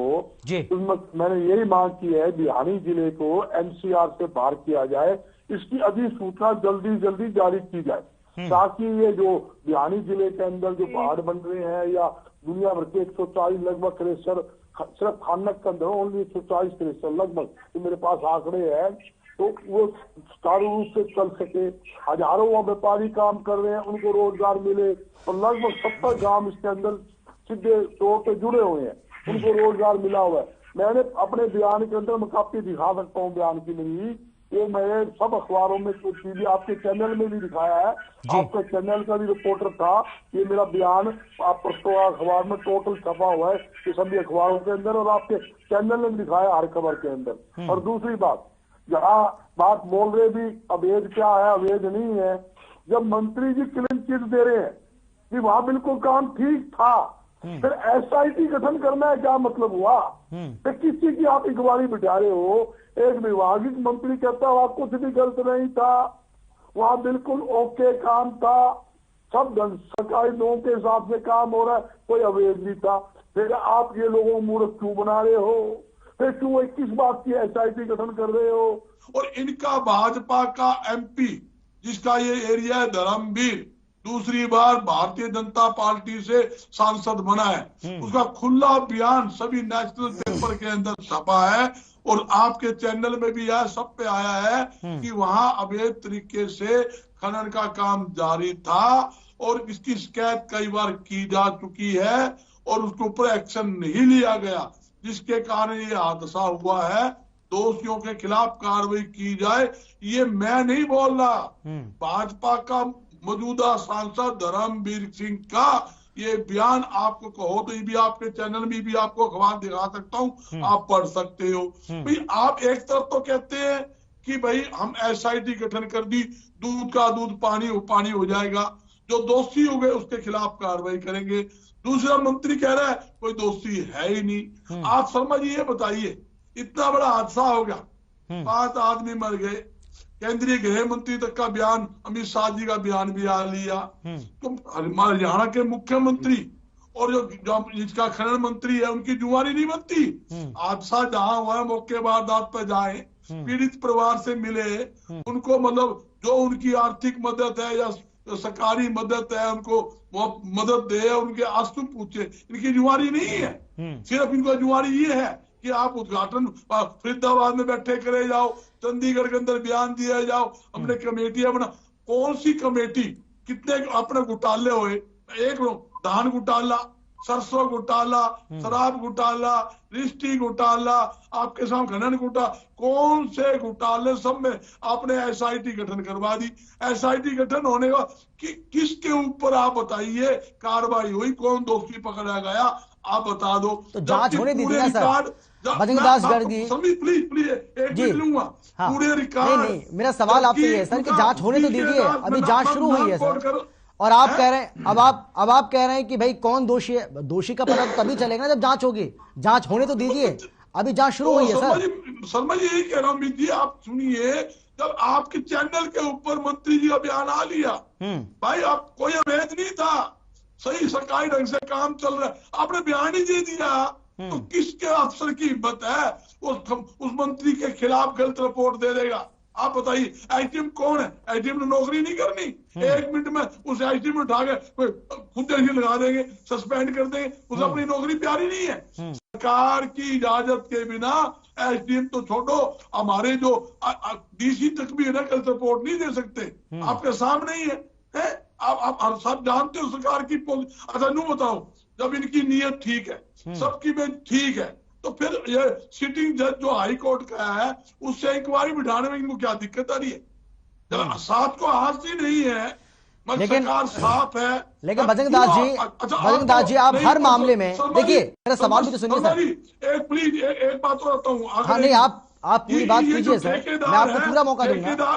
मैंने यही मांग की है भिवानी जिले को एनसीआर से बाहर किया जाए, इसकी अधिसूचना जल्दी जारी की जाए, ताकि ये जो भिवानी जिले के अंदर जो पहाड़ बन रहे हैं या दुनिया भर के 140 लगभग क्रेशर, सिर्फ खानक के अंदर ओनली 140 क्रेशर लगभग, तो मेरे पास आंकड़े हैं, तो वो सुचारू रूप से चल सके। हजारों व्यापारी काम कर रहे हैं, उनको रोजगार मिले, और लगभग 70 गांव इसके अंदर सीधे तौर पे जुड़े हुए हैं, उनको रोजगार मिला हुआ है। मैंने अपने बयान के अंदर मैं काफी दिखा सकता हूँ बयान की मेरी, वो मैं सब अखबारों में, तो टीवी आपके चैनल में भी दिखाया है, आपके चैनल का भी रिपोर्टर था, ये मेरा बयान आप परसों अखबार में टोटल छपा हुआ है, ये सभी अखबारों के अंदर, और आपके चैनल में दिखाया हर खबर के अंदर। और दूसरी बात, जहाँ बात बोल रहे भी अवैध क्या है अवैध नहीं है, जब मंत्री जी क्लीन चिट दे रहे हैं कि वहां बिल्कुल काम ठीक था, फिर एसआईटी गठन करना है, क्या मतलब हुआ? फिर किस चीज की आप इंक्वायरी बिठा रहे हो? एक विभागीय मंत्री कहता है वहां कुछ भी गलत नहीं था, वहां बिल्कुल ओके काम था, सब सरकारी लोगों के हिसाब से काम हो रहा है, कोई अवैध नहीं था। फिर आप ये लोगों को मूर्ख क्यों बना रहे हो? फिर क्यों किस बात की एसआईटी गठन कर रहे हो? और इनका भाजपा का एमपी जिसका ये एरिया है धर्मवीर, दूसरी बार भारतीय जनता पार्टी से सांसद बना है, उसका खुला बयान सभी नेशनल पेपर के अंदर छपा है, और आपके चैनल में भी आया, सब पे आया है कि वहां अवैध तरीके से खनन का काम जारी था, और इसकी शिकायत कई बार की जा चुकी है, और उसके ऊपर एक्शन नहीं लिया गया, जिसके कारण ये हादसा हुआ है। दोषियों के खिलाफ कार्रवाई की जाए, ये मैं नहीं बोल रहा, भाजपा का मौजूदा सांसद धर्मवीर सिंह का ये बयान, आपको कहो तो ये भी आपके चैनल में भी आपको अखबार दिखा सकता हूँ, आप पढ़ सकते हो। भाई आप एक तरफ तो कहते हैं कि भाई हम एसआईटी गठन कर दी, दूध का दूध पानी हो जाएगा, जो दोषी हो गए उसके खिलाफ कार्रवाई करेंगे। दूसरा मंत्री कह रहा है कोई दोषी है ही नहीं। आप शर्मा जी ये बताइए, इतना बड़ा हादसा हो गया, 5 आदमी मर गए, केंद्रीय गृह मंत्री तक का बयान, अमित शाह जी का बयान भी आ लिया, तो हरियाणा के मुख्यमंत्री और जो जिसका खनन मंत्री है उनकी जुआरी नहीं बनती। हादसा जहां हुआ है मौके वारदात पर जाए, पीड़ित परिवार से मिले, उनको मतलब जो उनकी आर्थिक मदद है या सरकारी मदद है उनको वो मदद दे, उनके आंसू पूछे। इनकी जुआरी नहीं है, सिर्फ इनका जुआरी ये है कि आप उद्घाटन फरीदाबाद में बैठे करे जाओ, चंडीगढ़ के अंदर बयान दिया जाओ, हमने कमेटियां बना। कौन सी कमेटी? कितने अपने घोटाले हुए, एक धान घोटाला, सरसों घोटाला, शराब घोटाला, रजिस्ट्री घोटाला, आपके सामने खनन घोटाला, कौन से घोटाले सब में आपने एसआईटी गठन करवा दी। एसआईटी गठन होने का किसके ऊपर आप बताइए कार्रवाई हुई, कौन दोषी पकड़ा गया, आप बता दो। तो जांच होने दीजिए ना सर। बजरंग दास गर्ग जी प्लीज एक मिनट लूंगा। पूरे रिकॉर्ड नहीं, मेरा सवाल आपसे ये है सर कि जांच होने तो दीजिए, अभी जांच शुरू हुई है सर, और आप कह रहे हैं, अब आप कह रहे हैं कि भाई कौन दोषी है। दोषी का पता तो तभी चलेगा ना जब जांच होगी। जांच होने तो दीजिए, अभी जांच शुरू हुई है सर। शर्मा जी यही कह रहा हूँ जी, आप सुनिए, जब आपके चैनल के ऊपर मंत्री जी का बयान आ लिया, भाई आप कोई अवैध नहीं था, सही सरकारी ढंग से काम चल रहा है, आपने बयान ही दे दिया, तो किसके अफसर की हिम्मत है उस मंत्री के खिलाफ गलत रिपोर्ट दे देगा? आप बताइए, आईटीएम कौन है? आईटीएम ने नौकरी नहीं करनी, 1 मिनट में उस आईटीएम में उठा के खुद लगा देंगे, सस्पेंड कर देंगे, उसे अपनी नौकरी प्यारी नहीं है? सरकार की इजाजत के बिना एसडीएम तो छोड़ो, हमारे जो डीसी तक भी है कल रिपोर्ट नहीं दे सकते, आपके सामने ही है? आप सब जानते हो सरकार की। अच्छा नू बताओ, जब इनकी नीयत ठीक है, सबकी बेंच ठीक है, तो फिर ये सिटिंग जज जो हाई कोर्ट का है उससे इंक्वायरी बिठाने में इनको क्या दिक्कत आ रही है? जब साथ को हाथ ही नहीं है, लेकिन सरकार साफ है। लेकिन बजरंग दास जी आप हर मामले में देखिए, मेरा सवाल भी तो सुनिए सर। एक प्लीज एक बात बताता हूँ। हाँ नहीं, आप पूरी बात कीजिए सर, मैं आपको पूरा मौका दूंगा।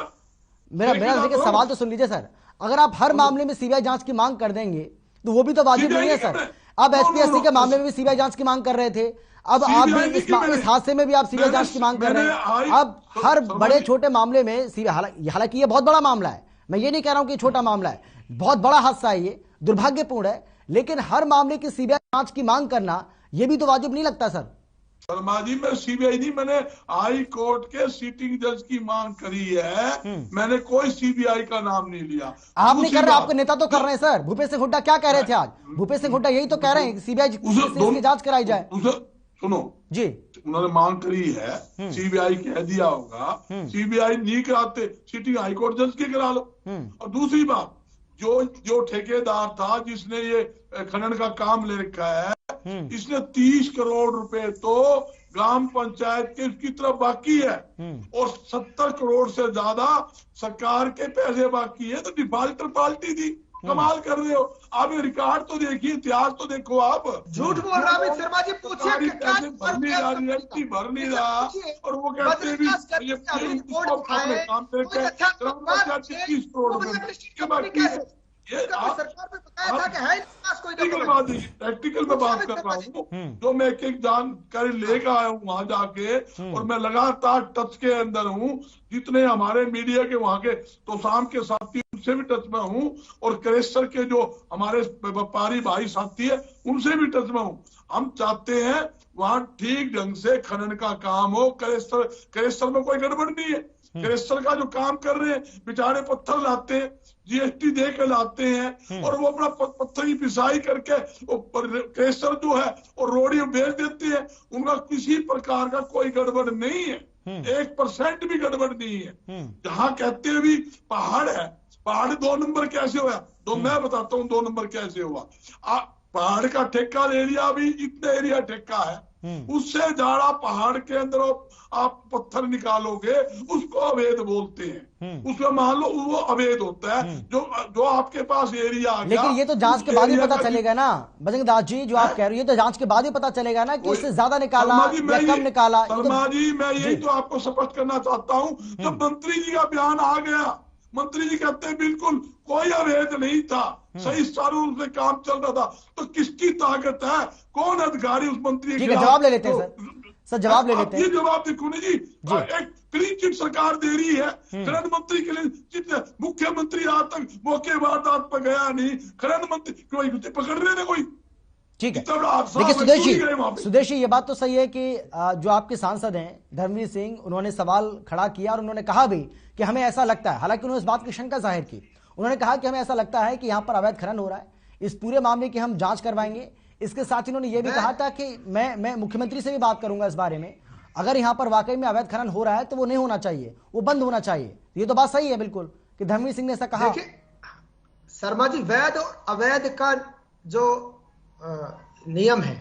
मेरा देखिए सवाल तो सुन लीजिए सर। अगर आप हर मामले में सीबीआई जांच की मांग कर देंगे तो वो भी तो वाजिब नहीं है सर। अब एसपीएससी के मामले में भी सीबीआई जांच की मांग कर रहे थे, अब आप भी इस हादसे में भी आप सीबीआई जांच की मांग कर रहे हैं। अब हर बड़े छोटे मामले में सीबीआई, हालांकि ये बहुत बड़ा मामला है, मैं ये नहीं कह रहा हूं कि छोटा मामला है, बहुत बड़ा हादसा है, ये दुर्भाग्यपूर्ण है, लेकिन हर मामले की सीबीआई जांच की मांग करना ये भी तो वाजिब नहीं लगता सर? शर्मा जी, मैं सीबीआई नहीं, मैंने हाई कोर्ट के सिटिंग जज की मांग करी है, मैंने कोई सीबीआई का नाम नहीं लिया। आप नहीं कर रहे, आपके नेता तो कर रहे हैं सर। भूपेश सिंह हुड्डा क्या कह रहे थे आज? भूपेश सिंह हुड्डा यही तो कह रहे हैं कि सीबीआई की जांच कराई जाए। सुनो जी, उन्होंने मांग करी है, सीबीआई कह दिया होगा, सीबीआई नहीं कराते सिटिंग हाई कोर्ट जज के करा लो। और दूसरी बात, जो ठेकेदार था जिसने ये खनन का काम ले रखा है, इसने 30 करोड़ रुपए तो ग्राम पंचायत के उसकी तरफ बाकी है और 70 करोड़ से ज्यादा सरकार के पैसे बाकी है, तो डिफाल्टर पार्टी थी। कमाल कर रहे हो आप, ये रिकॉर्ड तो देखिए, इतिहास तो देखो। आप झूठ बोल रहा है शर्मा जी, पूछिए भर नहीं रहा और वो कहते हैं प्रैक्टिकल में बात कर रहा हूँ, जो मैं एक जानकारी लेकर आया हूँ वहां जाके, और मैं लगातार टच के अंदर हूँ। जितने हमारे मीडिया के वहां के तो शाम के साथी उनसे भी टच में हूँ, और क्रेस्टर के जो हमारे व्यापारी भाई साथी है उनसे भी टच में हूँ। हम चाहते हैं वहां ठीक ढंग से खनन का काम हो। क्रेस्टर में कोई गड़बड़ नहीं है। क्रेस्टर का जो काम कर रहे हैं, बेचारे पत्थर लाते हैं, जीएसटी दे के लाते हैं, और वो अपना पत्थर की पिसाई करके क्रेस्टर जो है और रोड़ी बेच देते हैं। उनका किसी प्रकार का कोई गड़बड़ नहीं है, 1% भी गड़बड़ नहीं है। जहां कहते हैं भी पहाड़ है, पहाड़ 2 नंबर कैसे हुआ? तो मैं बताता हूँ 2 नंबर कैसे हुआ। पहाड़ का ठेका एरिया भी इतने एरिया ठेका है, उससे ज्यादा पहाड़ के अंदर आप पत्थर निकालोगे, उसको अवैध बोलते हैं। उसमें मान लो वो अवैध होता है, जो आपके पास एरिया आ गया। लेकिन ये तो जांच के बाद ही पता चलेगा ना बजरंग दास जी, जो आप कह रहे हो, ये तो जांच के बाद ही पता चलेगा ना कि उससे ज्यादा निकाला या कम निकाला। शर्मा जी, मैं यही तो आपको स्पष्ट करना चाहता हूँ। जब मंत्री जी का बयान आ गया, मंत्री जी कहते हैं बिल्कुल कोई अवैध नहीं था, सही सारू से काम चल रहा था, तो किसकी ताकत है? कौन अधिकारी उस मंत्री के? जवाब ले लेते हैं सर, जवाब ले लेते हैं। ये जवाब देखो ना जी, एक क्लीन चिट सरकार दे रही है। खनन मंत्री क्लीन चिट, मुख्यमंत्री आज तक मौके वारदात पर गया नहीं, खनन मंत्री कोई पकड़ रहे ना कोई। ठीक है, देखिए सुदेशी, ये बात तो सही है कि जो आपके सांसद हैं धर्मवीर सिंह, उन्होंने सवाल खड़ा किया और उन्होंने कहा भी कि हमें ऐसा लगता है, हालांकि उन्होंने इस बात की शंका जाहिर की। उन्होंने कहा कि हमें ऐसा लगता है कि यहाँ पर अवैध खनन हो रहा है, इस पूरे मामले की हम जांच करवाएंगे। इसके साथ ही उन्होंने ये भी कहा था कि मैं मुख्यमंत्री से भी बात करूंगा इस बारे में, अगर यहाँ पर वाकई में अवैध खनन हो रहा है तो वो नहीं होना चाहिए, वो बंद होना चाहिए। ये तो बात सही है बिल्कुल कि धर्मवीर सिंह ने ऐसा कहा। शर्मा जी, वैध और अवैध का जो नियम है,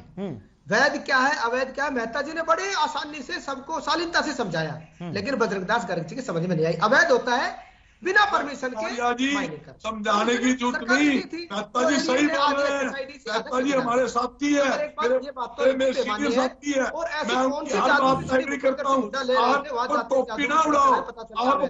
वैध क्या है अवैध क्या है, मेहता जी ने बड़े आसानी से सबको शालीनता से समझाया, लेकिन बजरंग दास गर्ग जी के समझ में नहीं आई। अवैध होता है बिना परमिशन के समझाने की जरूरत नहीं। मेहता जी सही बोल रहे हैं, मेहता जी हमारे साथी है, मेरे सीनियर साथी है, मैं उनकी हर बात से एग्री करता हूँ। आप टोपी ना उड़ाओ, आप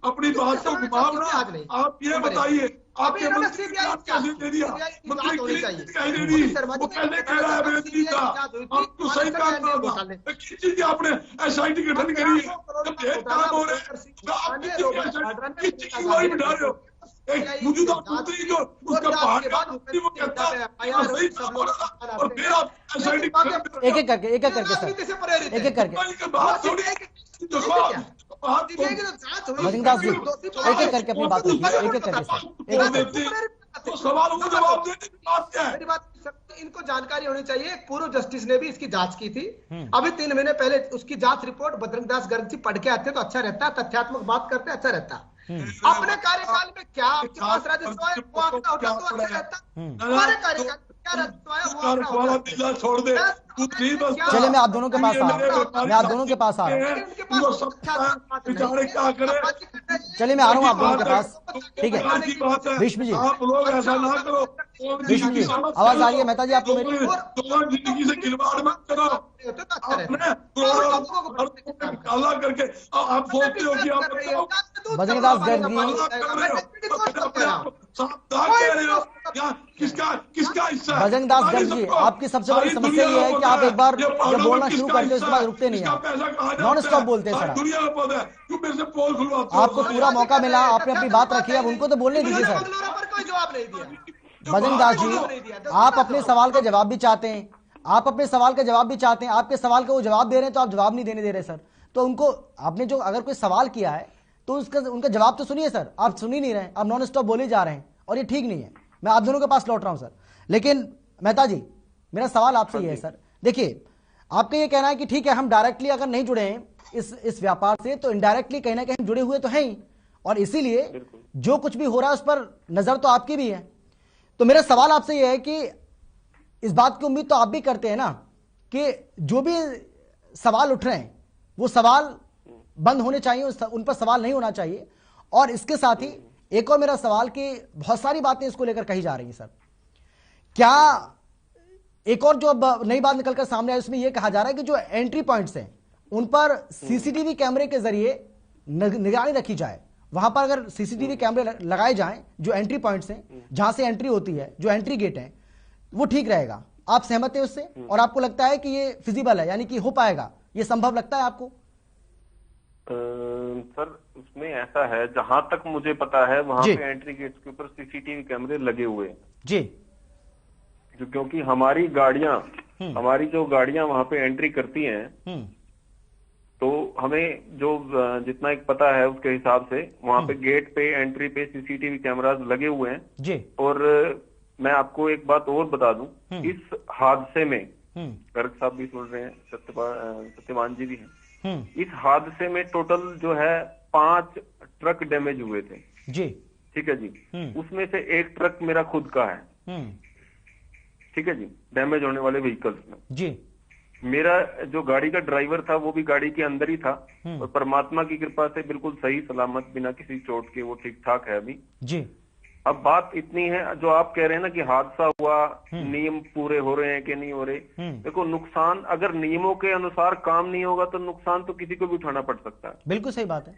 अपनी बात को घुमाओ ना। आप ये बताइए, आपके मंत्री ने आप कैसे दे दिया? मंत्री के लिए दिखाई दे दी, वो कैसे कह रहा है मैंने नहीं था, आप तो सही काम करो। किसी आपने SIT गठन करी है, जब एक काम हो रहे हैं आप किस चीज की गवाही बिठा रहे हो? एक मौजूदा मंत्री जो उसका पहाड़ का मंत्री वो कहता है सही काम हो रहा था, और फिर आप SIT एक एक करके सर, एक एक करके बात थोड़ी भजनदास जी एक एक करके अपनी बात रखिए, एक एक करके सर, तो सवाल वो जवाब देने की बात क्या है? मेरी बात, इनको जानकारी होनी चाहिए। पूर्व जस्टिस ने भी इसकी जांच की थी, अभी 3 महीने पहले उसकी जांच रिपोर्ट बजरंग दास गर्ग जी पढ़ के आते तो अच्छा रहता, तथ्यात्मक बात करते अच्छा रहता। अपने कार्यकाल में क्या आपके पास राजस्व है वो आंकड़ा होता तो अच्छा रहता। हमारे कार्यकाल क्या राजस्व है वो आंकड़ा छोड़ दे। चलिए मैं आप दोनों के पास आ रहा हूँ, चलिए मैं आ रहा हूँ आप दोनों के पास, ठीक है भीष्म जी, आप लोग ऐसा ना करो। भीष्म जी आवाज आ रही है? मेहता जी आपको मेरी? जिंदगी से खिलवाड़ मत करो, काला करके आप सोचते हो कि आप बजरंग दास गर्ग जी, किसका हिस्सा? बजरंग दास गर्ग जी, आपकी सबसे बड़ी समस्या ये है कि आप एक बार जब बोलना शुरू करते हैं उसके बाद रुकते नहीं है, नॉन स्टॉप बोलते हैं सर। दुनिया में पौधा है, क्यों मेरे से पोल खुलवाते? आपको पूरा मौका मिला, आपने अपनी बात रखी, अब उनको तो बोलने दीजिए सर। कोई जवाब नहीं दिया बजरंग दास जी, आप अपने सवाल का जवाब भी चाहते हैं, आप अपने सवाल का जवाब भी चाहते हैं, आपके सवाल का वो जवाब दे रहे हैं तो आप जवाब नहीं देने दे रहे सर। तो उनको आपने जो अगर कोई सवाल किया है तो उसका उनका जवाब तो सुनिए सर, आप सुन ही नहीं रहे, आप नॉन स्टॉप बोले जा रहे हैं और ये ठीक नहीं है। मैं आप दोनों के पास लौट रहा हूं सर, लेकिन मेहता जी मेरा सवाल आपसे ये है सर, देखिए आपका ये कहना है कि ठीक है हम डायरेक्टली अगर नहीं जुड़े हैं इस व्यापार से तो इनडायरेक्टली कहीं ना कहीं जुड़े हुए तो हैं ही, और इसीलिए जो कुछ भी हो रहा है उस पर नजर तो आपकी भी है। तो मेरा सवाल आपसे यह है कि इस बात की उम्मीद तो आप भी करते हैं ना कि जो भी सवाल उठ रहे हैं वो सवाल बंद होने चाहिए, उन पर सवाल नहीं होना चाहिए। और इसके साथ ही एक और मेरा सवाल कि बहुत सारी बातें इसको लेकर कही जा रही हैं सर, क्या एक और जो अब नई बात निकलकर सामने आई उसमें यह कहा जा रहा है कि जो एंट्री पॉइंट्स हैं उन पर सीसीटीवी कैमरे के जरिए निगरानी रखी जाए, वहां पर अगर सीसीटीवी कैमरे लगाए जाएं जो एंट्री पॉइंट्स हैं जहां से एंट्री होती है, जो एंट्री गेट है, वो ठीक रहेगा। आप सहमत है उससे और आपको लगता है कि ये फिजिबल है, यानी कि हो पाएगा, ये संभव लगता है आपको? सर उसमें ऐसा है, जहां तक मुझे पता है वहां पे एंट्री गेट्स के ऊपर सीसीटीवी कैमरे लगे हुए हैं जी, जो क्योंकि हमारी जो गाड़ियां वहां पे एंट्री करती हैं तो हमें जो जितना एक पता है उसके हिसाब से वहां पे गेट पे एंट्री पे सीसीटीवी कैमरास लगे हुए हैं जी। और मैं आपको एक बात और बता दूं, इस हादसे में गर्ग साहब भी सुन रहे हैं, सत्यवान जी भी हैं, इस हादसे में टोटल जो है 5 ट्रक डैमेज हुए थे जी, ठीक है जी। उसमें से एक ट्रक मेरा खुद का है, ठीक है जी, डैमेज होने वाले व्हीकल्स में जी। मेरा जो गाड़ी का ड्राइवर था वो भी गाड़ी के अंदर ही था और परमात्मा की कृपा से बिल्कुल सही सलामत बिना किसी चोट के वो ठीक ठाक है अभी जी। अब बात इतनी है, जो आप कह रहे हैं ना कि हादसा हुआ, नियम पूरे हो रहे हैं कि नहीं हो रहे, देखो नुकसान अगर नियमों के अनुसार काम नहीं होगा तो नुकसान तो किसी को भी उठाना पड़ सकता है। बिल्कुल सही बात है।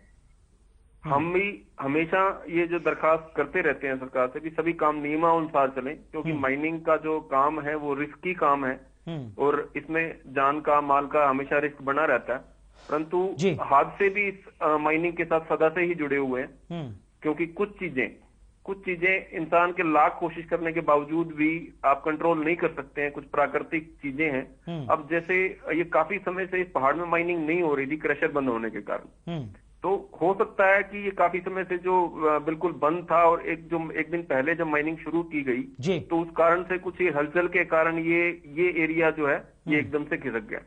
हम भी हमेशा ये जो दरखास्त करते रहते हैं सरकार से कि सभी काम नियमानुसार चलें, क्योंकि माइनिंग का जो काम है वो रिस्की काम है और इसमें जान का माल का हमेशा रिस्क बना रहता है, परंतु हादसे भी इस माइनिंग के साथ सदा से ही जुड़े हुए हैं, क्योंकि कुछ चीजें इंसान के लाख कोशिश करने के बावजूद भी आप कंट्रोल नहीं कर सकते हैं, कुछ प्राकृतिक चीजें हैं। अब जैसे ये काफी समय से इस पहाड़ में माइनिंग नहीं हो रही थी क्रशर बंद होने के कारण, तो हो सकता है कि ये काफी समय से जो बिल्कुल बंद था और एक दिन पहले जब माइनिंग शुरू की गई तो उस कारण से कुछ ये हलचल के कारण ये एरिया जो है ये एकदम से खिसक गया,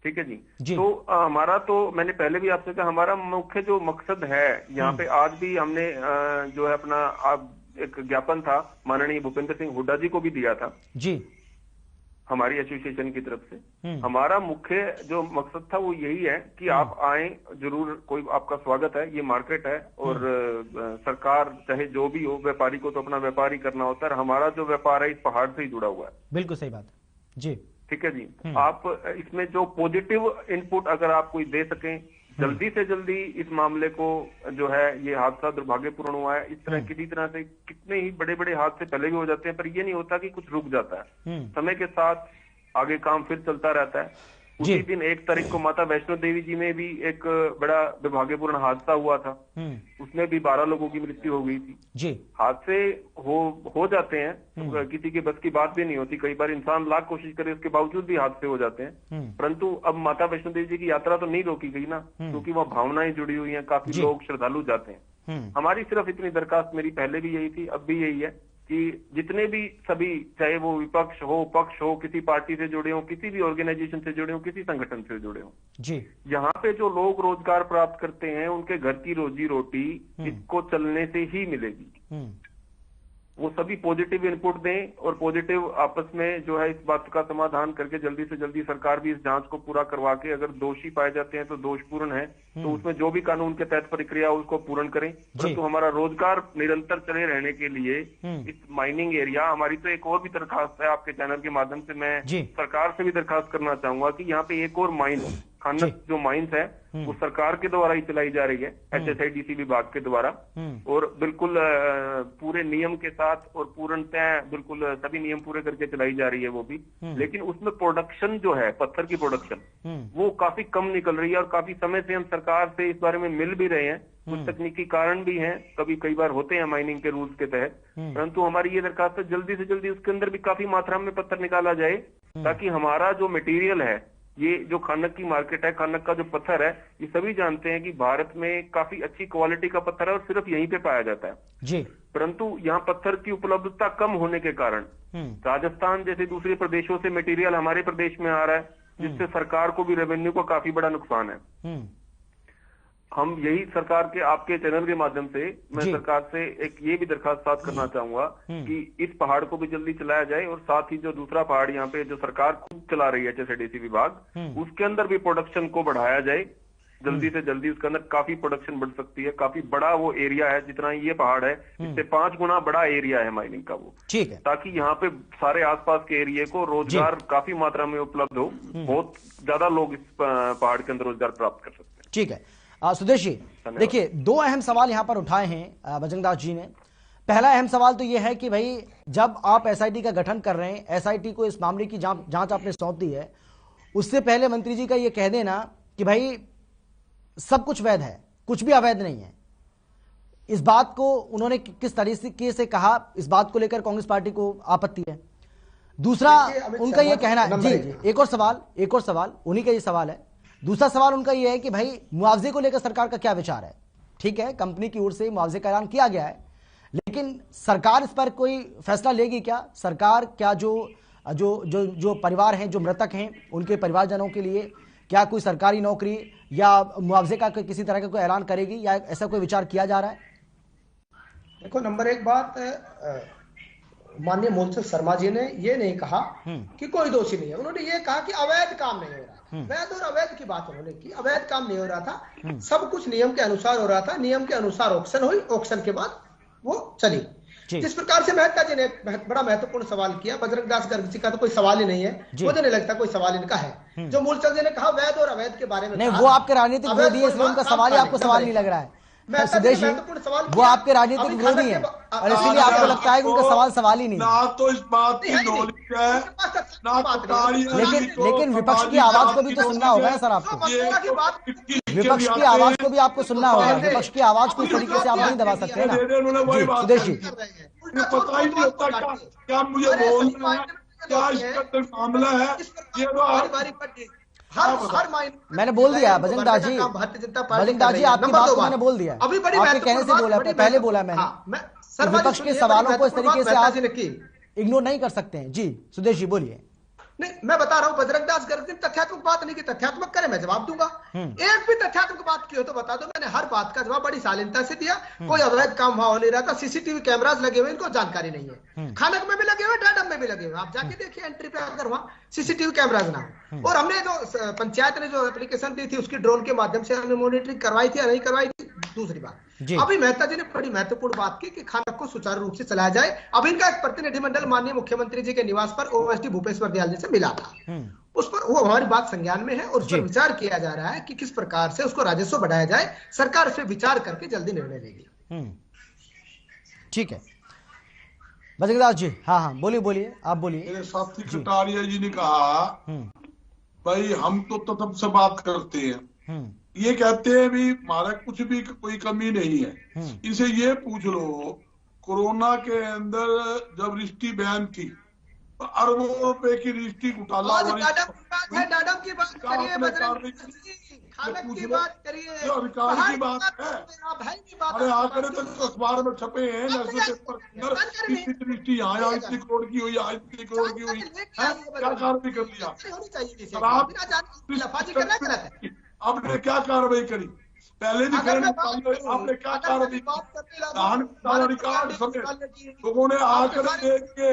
ठीक है जी। तो हमारा तो मैंने पहले भी आपसे कहा, हमारा मुख्य जो मकसद है यहाँ पे, आज भी हमने जो है अपना एक ज्ञापन था माननीय भूपेंद्र सिंह हुड्डा जी को भी दिया था जी, हमारी एसोसिएशन की तरफ से। हमारा मुख्य जो मकसद था वो यही है कि आप आए जरूर, कोई आपका स्वागत है, ये मार्केट है और सरकार चाहे जो भी हो, व्यापारी को तो अपना व्यापार ही करना होता है, हमारा जो व्यापार है इस पहाड़ से ही जुड़ा हुआ है। बिल्कुल सही बात जी, ठीक है जी। आप इसमें जो पॉजिटिव इनपुट अगर आप कोई दे सकें जल्दी से जल्दी इस मामले को जो है, ये हादसा दुर्भाग्यपूर्ण हुआ है। इस तरह किसी तरह से कितने ही बड़े बड़े हादसे पहले भी हो जाते हैं, पर ये नहीं होता कि कुछ रुक जाता है। समय के साथ आगे काम फिर चलता रहता है। उसी दिन 1 तारीख को माता वैष्णो देवी जी में भी एक बड़ा दुर्भाग्यपूर्ण हादसा हुआ था। उसमें भी 12 लोगों की मृत्यु हो गई थी। जी हादसे हो जाते हैं, तो किसी के बस की बात भी नहीं होती। कई बार इंसान लाख कोशिश करे, उसके बावजूद भी हादसे हो जाते हैं। परंतु अब माता वैष्णो देवी जी की यात्रा तो नहीं रोकी गई ना, क्योंकि वहाँ भावनाएं जुड़ी हुई हैं, काफी लोग श्रद्धालु जाते हैं। हमारी सिर्फ इतनी दरखास्त, मेरी पहले भी यही थी, अब भी यही है कि जितने भी सभी, चाहे वो विपक्ष हो, पक्ष हो, किसी पार्टी से जुड़े हो, किसी भी ऑर्गेनाइजेशन से जुड़े हो, किसी संगठन से जुड़े हो, जी यहाँ पे जो लोग रोजगार प्राप्त करते हैं, उनके घर की रोजी रोटी इसको चलने से ही मिलेगी। वो सभी पॉजिटिव इनपुट दें और पॉजिटिव आपस में जो है इस बात का समाधान करके जल्दी से जल्दी सरकार भी इस जांच को पूरा करवा के, अगर दोषी पाए जाते हैं तो दोषपूर्ण है तो उसमें जो भी कानून के तहत प्रक्रिया उसको पूर्ण करें। परंतु हमारा रोजगार निरंतर चले रहने के लिए इस माइनिंग एरिया, हमारी तो एक और भी दरखास्त है आपके चैनल के माध्यम से, मैं सरकार से भी दरखास्त करना चाहूंगा कि यहाँ पे एक और माइन, खानक जो माइंस है वो सरकार के द्वारा ही चलाई जा रही है, HSIDC विभाग के द्वारा, और बिल्कुल पूरे नियम के साथ और पूर्णतः बिल्कुल सभी नियम पूरे करके चलाई जा रही है वो भी। लेकिन उसमें प्रोडक्शन जो है, पत्थर की प्रोडक्शन, वो काफी कम निकल रही है और काफी समय से हम सरकार से इस बारे में मिल भी रहे हैं। कुछ तकनीकी कारण भी हैं, कई बार होते हैं माइनिंग के रूल्स के तहत, परंतु हमारी ये दरखास्त है जल्दी से जल्दी उसके अंदर भी काफी मात्रा में पत्थर निकाला जाए, ताकि हमारा जो मटेरियल है, ये जो खानक की मार्केट है, खानक का जो पत्थर है, ये सभी जानते हैं कि भारत में काफी अच्छी क्वालिटी का पत्थर है और सिर्फ यहीं पे पाया जाता है जी। परंतु यहाँ पत्थर की उपलब्धता कम होने के कारण राजस्थान जैसे दूसरे प्रदेशों से मटेरियल हमारे प्रदेश में आ रहा है, जिससे सरकार को भी रेवेन्यू को काफी बड़ा नुकसान है। हम यही सरकार के, आपके चैनल के माध्यम से मैं सरकार से एक ये भी दरखास्त साथ करना चाहूंगा कि इस पहाड़ को भी जल्दी चलाया जाए और साथ ही जो दूसरा पहाड़ यहाँ पे जो सरकार खुद चला रही है HSIDC विभाग, उसके अंदर भी प्रोडक्शन को बढ़ाया जाए जल्दी से जल्दी। उसके अंदर काफी प्रोडक्शन बढ़ सकती है, काफी बड़ा वो एरिया है, जितना ये पहाड़ है इससे 5 गुना बड़ा एरिया है माइनिंग का वो, ठीक है, ताकि यहाँ पे सारे आसपास के एरिया को रोजगार काफी मात्रा में उपलब्ध हो, बहुत ज्यादा लोग इस पहाड़ के अंदर रोजगार प्राप्त कर सकते हैं। ठीक है सुदेश जी, देखिए 2 अहम सवाल यहां पर उठाए हैं बजरंग दास जी ने। पहला अहम सवाल तो यह है कि भाई जब आप SIT का गठन कर रहे हैं, SIT को इस मामले की जांच आपने सौंप दी है, उससे पहले मंत्री जी का यह कह देना कि भाई सब कुछ वैध है, कुछ भी अवैध नहीं है, इस बात को उन्होंने किस तरीके से कहा, इस बात को लेकर कांग्रेस पार्टी को आपत्ति है। दूसरा उनका यह कहना जी, एक और सवाल उन्हीं का ये सवाल है। दूसरा सवाल उनका यह है कि भाई मुआवजे को लेकर सरकार का क्या विचार है। ठीक है, कंपनी की ओर से मुआवजे का ऐलान किया गया है, लेकिन सरकार इस पर कोई फैसला लेगी क्या? सरकार क्या जो परिवार हैं, जो मृतक हैं, उनके परिवारजनों के लिए क्या कोई सरकारी नौकरी या मुआवजे का किसी तरह का कोई ऐलान करेगी, या ऐसा कोई विचार किया जा रहा है? देखो, नंबर 1 बात, माननीय मूलचंद शर्मा जी ने ये नहीं कहा कि कोई दोषी नहीं है, उन्होंने ये कहा कि अवैध काम नहीं हो रहा। वैध और अवैध की बात उन्होंने की, अवैध काम नहीं हो रहा था, सब कुछ नियम के अनुसार हो रहा था। नियम के अनुसार ऑक्शन हुई, ऑक्शन के बाद वो चली। जिस प्रकार से मेहता जी ने बड़ा महत्वपूर्ण सवाल किया, बजरंग दास गर्ग जी का तो कोई सवाल ही नहीं है, मुझे नहीं लगता कोई सवाल इनका है। जो मूलचंद जी ने कहा वैध और अवैध के बारे में, नहीं, वो आपके राजनीतिक विरोधी है, इसलिए उनका सवाल ही आपको सवाल नहीं लग रहा है। सुदेश जी, वो आपके राजनीतिक विरोधी है और इसीलिए आपको लगता है कि उनका सवाल ही नहीं। ना तो इस बात की नॉलेज है, लेकिन विपक्ष की आवाज को भी तो सुनना होगा ना सर आपको। विपक्ष की आवाज को भी आपको सुनना होगा, विपक्ष की आवाज को इस तरीके से आप नहीं दबा सकते ना। सुदेश जी, पता ही नहीं होता क्या मुझे बोलना है, क्या इसका मामला है, ये मैंने बोल दिया बजरंग दास जी, आपकी बात को मैंने बोल दिया, आपके कहने से बोला, पहले बोला मैंने। विपक्ष के सवालों को इस तरीके से आप इग्नोर नहीं कर सकते हैं। जी सुदेश जी बोलिए। नहीं, मैं बता रहा हूं, बजरंग दास गर्ग ने तथ्यात्मक बात नहीं की, तथ्यात्मक करे मैं जवाब दूंगा। एक भी तथ्यात्मक बात की हो तो बता दो, मैंने हर बात का जवाब बड़ी शालीनता से दिया। कोई अवैध काम वहां हो नहीं रहा था, CCTV कैमरास लगे हुए, इनको जानकारी नहीं है। खानक में भी लगे हुए, डाडम में भी लगे हुए, आप जाके देखिए एंट्री पे अगर वहां CCTV कैमरास ना हो। और हमने जो पंचायत ने जो एप्लीकेशन दी थी उसकी ड्रोन के माध्यम से हमने मॉनिटरिंग करवाई थी या नहीं करवाई थी। दूसरी बात, अभी मेहता जी ने बड़ी महत्वपूर्ण बात की कि खानक को सुचारू रूप से चलाया जाए। अब इनका एक प्रतिनिधिमंडल माननीय मुख्यमंत्री जी के निवास पर OSD भूपेश्वर दयाल जी से मिला था। उस पर वो हमारी बात संज्ञान में है और उस पर विचार किया जा रहा है कि किस प्रकार से उसको राजस्व बढ़ाया जाए। सरकार इस पर विचार करके जल्दी निर्णय लेगी। ठीक है बजरंग दास जी। हाँ बोलिए आप बोलिए। मेरे साथी कटारिया जी ने कहा भाई हम तो तब से बात करते हैं, ये कहते हैं भी हमारा कुछ भी कोई कमी नहीं है। इनसे ये पूछ लो कोरोना के अंदर जब रजिस्ट्री बैन थी अरबों रुपए की रजिस्ट्री घोटाला डाडम की बात करिए, खानक की बात करिए, अधिकार की बात है। अरे आंकड़े तक अखबार में छपे हैं, नेशनल पेपर के अंदर इतनी रजिस्ट्री यहाँ इतनी करोड़ की हुई, यहाँ इतनी करोड़ की हुई, क्या कार्रवाई कर लिया? आपने क्या कार्रवाई करी? पहले भी आपने क्या कार्रवाई की? धान रिकॉर्ड समेत लोगों ने आंकड़े देख के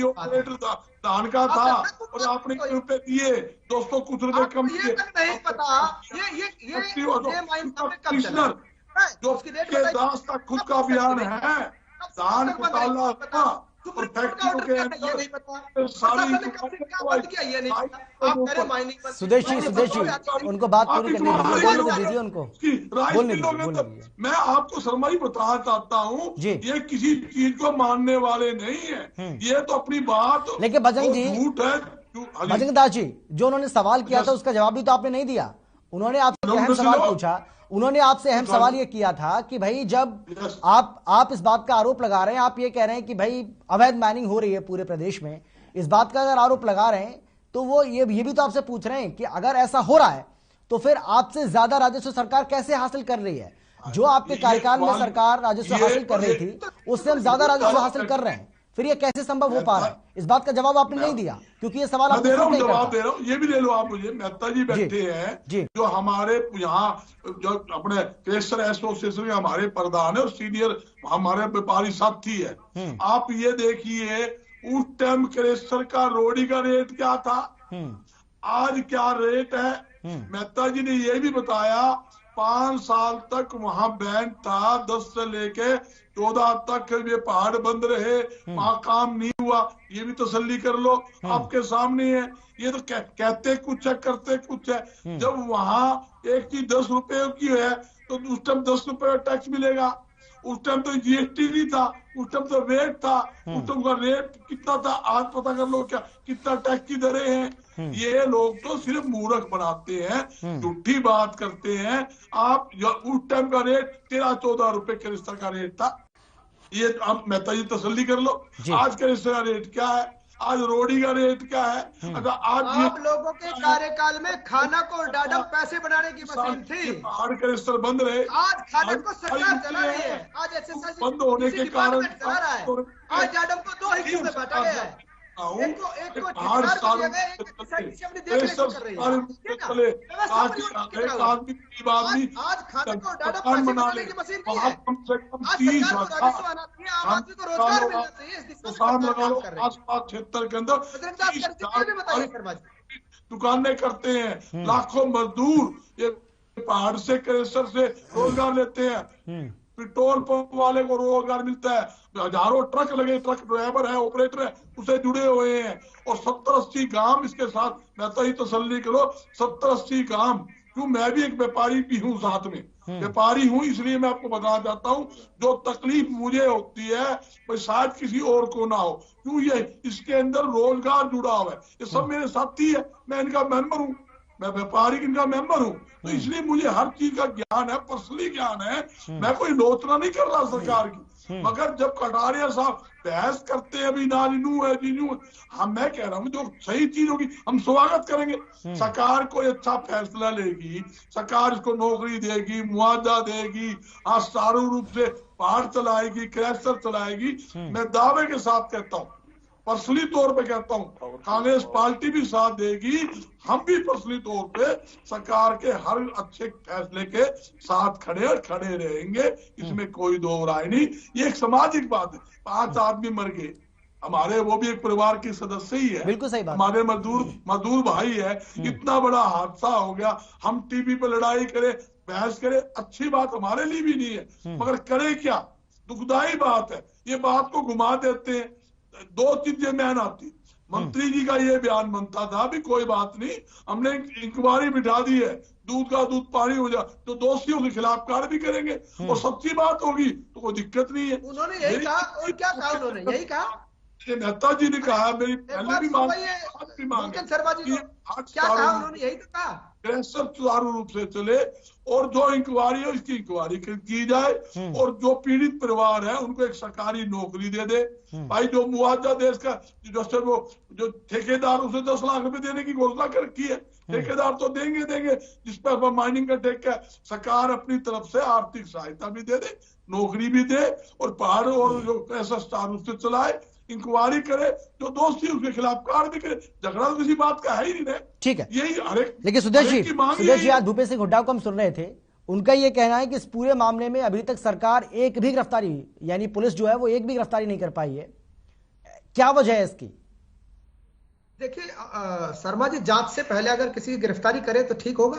ऑपरेटर धान का था और आपने रुपए दिए, दोस्तों कुछ रुपए कम दिए। नहीं पता कमिश्नर जो के दास का खुद का बयान है, धान घोटाला था और फैक्ट्रियों के अंदर सारी सुदेश जी उनको बात पूरी करने दीजिए उनको बोलने दीजिए। मैं आपको शर्मा ही बताना चाहता हूँ, ये किसी चीज को मानने वाले नहीं है, ये तो अपनी बात। लेकिन बजरंग जी, झूठ है बजरंग दास जी, जो उन्होंने सवाल किया था उसका जवाब भी तो आपने नहीं दिया। उन्होंने आपसे अहम सवाल पूछा, उन्होंने आपसे अहम सवाल ये किया था कि भाई जब आप इस बात का आरोप लगा रहे हैं, आप ये कह रहे हैं कि भाई अवैध माइनिंग हो रही है पूरे प्रदेश में, इस बात का अगर आरोप लगा रहे हैं तो वो ये भी तो आपसे पूछ रहे हैं कि अगर ऐसा हो रहा है तो फिर आपसे ज्यादा राजस्व सरकार कैसे हासिल कर रही है? जो आपके कार्यकाल में सरकार राजस्व हासिल कर रही थी उससे हम ज्यादा राजस्व हासिल कर रहे हैं, फिर ये कैसे संभव हो पा रहा है? इस बात का जवाब आपने नहीं दिया क्योंकि ये सवाल आप जवाब दे रहा हूँ। ये भी ले लो आप मुझे, मेहता जी बैठे हैं जो हमारे यहाँ जो अपने क्रेशर एसोसिएशन में हमारे प्रधान है और सीनियर हमारे व्यापारी साथी है। आप ये देखिए उस टाइम क्रेशर का रोडी का रेट क्या था, आज क्या रेट है? मेहता जी ने ये भी बताया 5 साल तक वहां बैन था, 10 से लेके 14 तक ये पहाड़ बंद रहे, वहां काम नहीं हुआ, ये भी तसल्ली कर लो, आपके सामने है। ये तो कहते कुछ है करते कुछ है। जब वहां एक चीज 10 रुपए की है तो उस टाइम 10 रुपए टैक्स मिलेगा, उस टाइम तो जीएसटी नहीं था, उस टाइम तो वेट था, उस टाइम का रेट कितना था आज पता कर लो क्या कितना टैक्स की दरें हैं। ये लोग तो सिर्फ मूर्ख बनाते हैं, झूठी बात करते हैं। आप उस टाइम का रेट 13-14 रुपए क्रिस्टल का रेट था, ये आप मेहता जी तसल्ली कर लो। आज क्रिस्टल का रेट क्या है, आज रोडी का रेट क्या है? अगर आज आप लोगों के कार्यकाल में खानक और डाडम पैसे बनाने की मशीन थी, पहाड़ क्रिस्टल बंद रहे, आज खानक को सरकार चला रही है, आज एसएसएल बंद होने के कारण चला रहा है, आज डाडम को 2 हिस्सों में बांटा गया है। एक को चले आज खानक और डाडम पैसे बनाने की मशीन नहीं है। कम से कम 30,000 आम आदमी को रोजगार मिलना चाहिए, इस दिशा में काम कर रहे हैं। आसपास क्षेत्र के अंदर बताइए दुकानें करते हैं, लाखों मजदूर ये पहाड़ से क्रेशर से रोजगार लेते हैं, पेट्रोल पंप वाले को रोजगार मिलता है, हजारों ट्रक लगे, ट्रक ड्राइवर है, ऑपरेटर है, उसे जुड़े हुए हैं। और 70-80 गांव इसके साथ, मैं तो ही तसल्ली करो 70-80 गांव, क्यों मैं भी एक व्यापारी भी हूँ, साथ में व्यापारी हूँ, इसलिए मैं आपको बताना चाहता हूँ जो तकलीफ मुझे होती है वो शायद किसी और को ना हो, क्यों ये इसके अंदर रोजगार जुड़ा हुआ है, ये सब मेरे साथी है, मैं इनका मेंबर हूँ, मैं व्यापारी इनका मेंबर हूँ, तो इसलिए मुझे हर चीज का ज्ञान है, पर्सनली ज्ञान है। मैं कोई लोचना नहीं कर रहा सरकार की, मगर जब कटारिया साहब बहस करते हैं अभी नानू है जीनू, हम मैं कह रहा हूँ जो सही चीज होगी हम स्वागत करेंगे। सरकार कोई अच्छा फैसला लेगी, सरकार इसको नौकरी देगी, मुआवजा देगी, आज चारों रूप से पहाड़ चलाएगी, क्रैशर चलाएगी, मैं दावे के साथ कहता हूँ, पर्सनली तौर पे कहता हूँ कांग्रेस पार्टी भी साथ देगी, हम भी पर्सनली तौर पे सरकार के हर अच्छे फैसले के साथ खड़े रहेंगे, इसमें कोई दो राय नहीं। ये एक सामाजिक बात है, 5 आदमी मर गए, हमारे वो भी एक परिवार के सदस्य ही है, बिल्कुल सही बात, हमारे मजदूर भाई है, इतना बड़ा हादसा हो गया, हम टीवी पे लड़ाई करें, बहस करें, अच्छी बात हमारे लिए भी नहीं है, मगर करे क्या, दुखदाई बात है। ये बात को घुमा देते हैं, 2 चीजें मैन आती, मंत्री जी का ये बयान बनता था भी कोई बात नहीं, हमने इंक्वायरी बिठा दी है, दूध का दूध पानी हो जाए तो दोषियों के खिलाफ कार्य भी करेंगे और सच्ची बात होगी तो कोई दिक्कत नहीं है। उन्होंने यही कहा और क्या कहा उन्होंने, यही कहा मेहता जी ने कहा, मेरी पहले भी मांग शर्मा जी क्या कहा उन्होंने, यही तो कहा सब सुचारू रूप से चले और जो इंक्वायरी है उसकी इंक्वायरी की जाए और जो पीड़ित परिवार है उनको एक सरकारी नौकरी दे दे। भाई जो मुआवजा देश का जैसे वो जो ठेकेदार उसे 10 लाख रुपए देने की घोषणा कर रखी है, ठेकेदार तो देंगे जिस पर माइनिंग का ठेका, सरकार अपनी तरफ से आर्थिक सहायता भी दे दे, नौकरी भी दे और पहाड़ और जो ऐसा स्टार उससे चलाए, इंक्वायरी करे, जो दोषी उसके खिलाफ कार्य भी करे। झगड़ा तो किसी बात का है ही नहीं। ठीक है, यही हर एक। लेकिन सुदेश जी आज भूपेश सिंह हुड्डा को हम सुन रहे थे, उनका ये कहना है कि इस पूरे मामले में अभी तक सरकार एक भी गिरफ्तारी, यानी पुलिस जो है वो एक भी गिरफ्तारी नहीं कर पाई है, क्या वजह है इसकी? देखिए शर्मा जी, जांच से पहले अगर किसी की गिरफ्तारी करे तो ठीक होगा।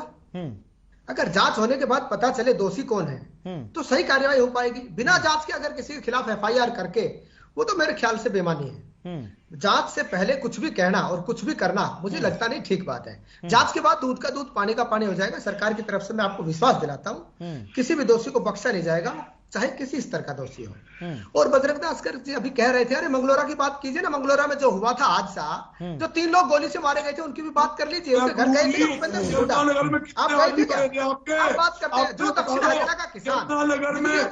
अगर जांच होने के बाद पता चले दोषी कौन है तो सही कार्यवाही हो पाएगी। बिना जांच के अगर किसी के खिलाफ FIR करके, वो तो मेरे ख्याल से बेमानी है। जांच से पहले कुछ भी कहना और कुछ भी करना मुझे लगता नहीं ठीक बात है। जांच के बाद दूध का दूध पानी का पानी हो जाएगा। सरकार की तरफ से मैं आपको विश्वास दिलाता हूं, किसी भी दोषी को बख्शा नहीं जाएगा, चाहे किसी स्तर का दोषी हो। और बजरंग दास जी अभी कह रहे थे, अरे मंगलोरा की बात कीजिए ना, मंगलोरा में जो हुआ था हादसा, जो 3 लोग गोली से मारे गए थे उनकी भी बात कर लीजिए। उनके घर गए थे भूपेंद्र सिंह हुड्डा, आप गए थे क्या? आप बात करते हैं जो दक्षिण हरियाणा का किसान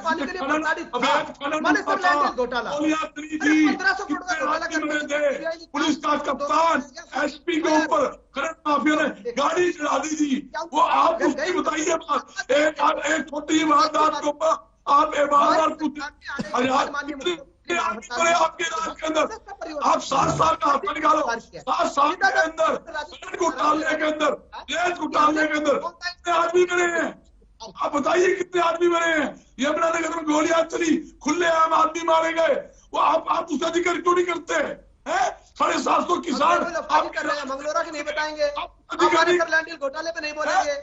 पानी के लिए प्रताड़ित था, मानेसर लैंड घोटाला, 1500 करोड़ का घोटाला, पुलिस का कप्तान SP के ऊपर करंट माफिया ने गाड़ी चढ़ा दी थी। वो आप उसकी बताइए बात, एक छोटी वारदात के ऊपर आप आपके राज के अंदर आप 7 साल का हाथ निकालो, 7 साल के अंदर घोटाले के अंदर, रेत घोटाले के अंदर कितने आदमी मरे हैं? आप बताइए कितने आदमी मरे हैं? यमुनानगर में गोलियां चली, खुलेआम आदमी मारे गए, वो आप उसका जिक्र क्यों नहीं करते हैं? 750 किसान आप कर रहे हैं, मंगलोरा की नहीं बताएंगे, घोटाले पे नहीं बोलेंगे,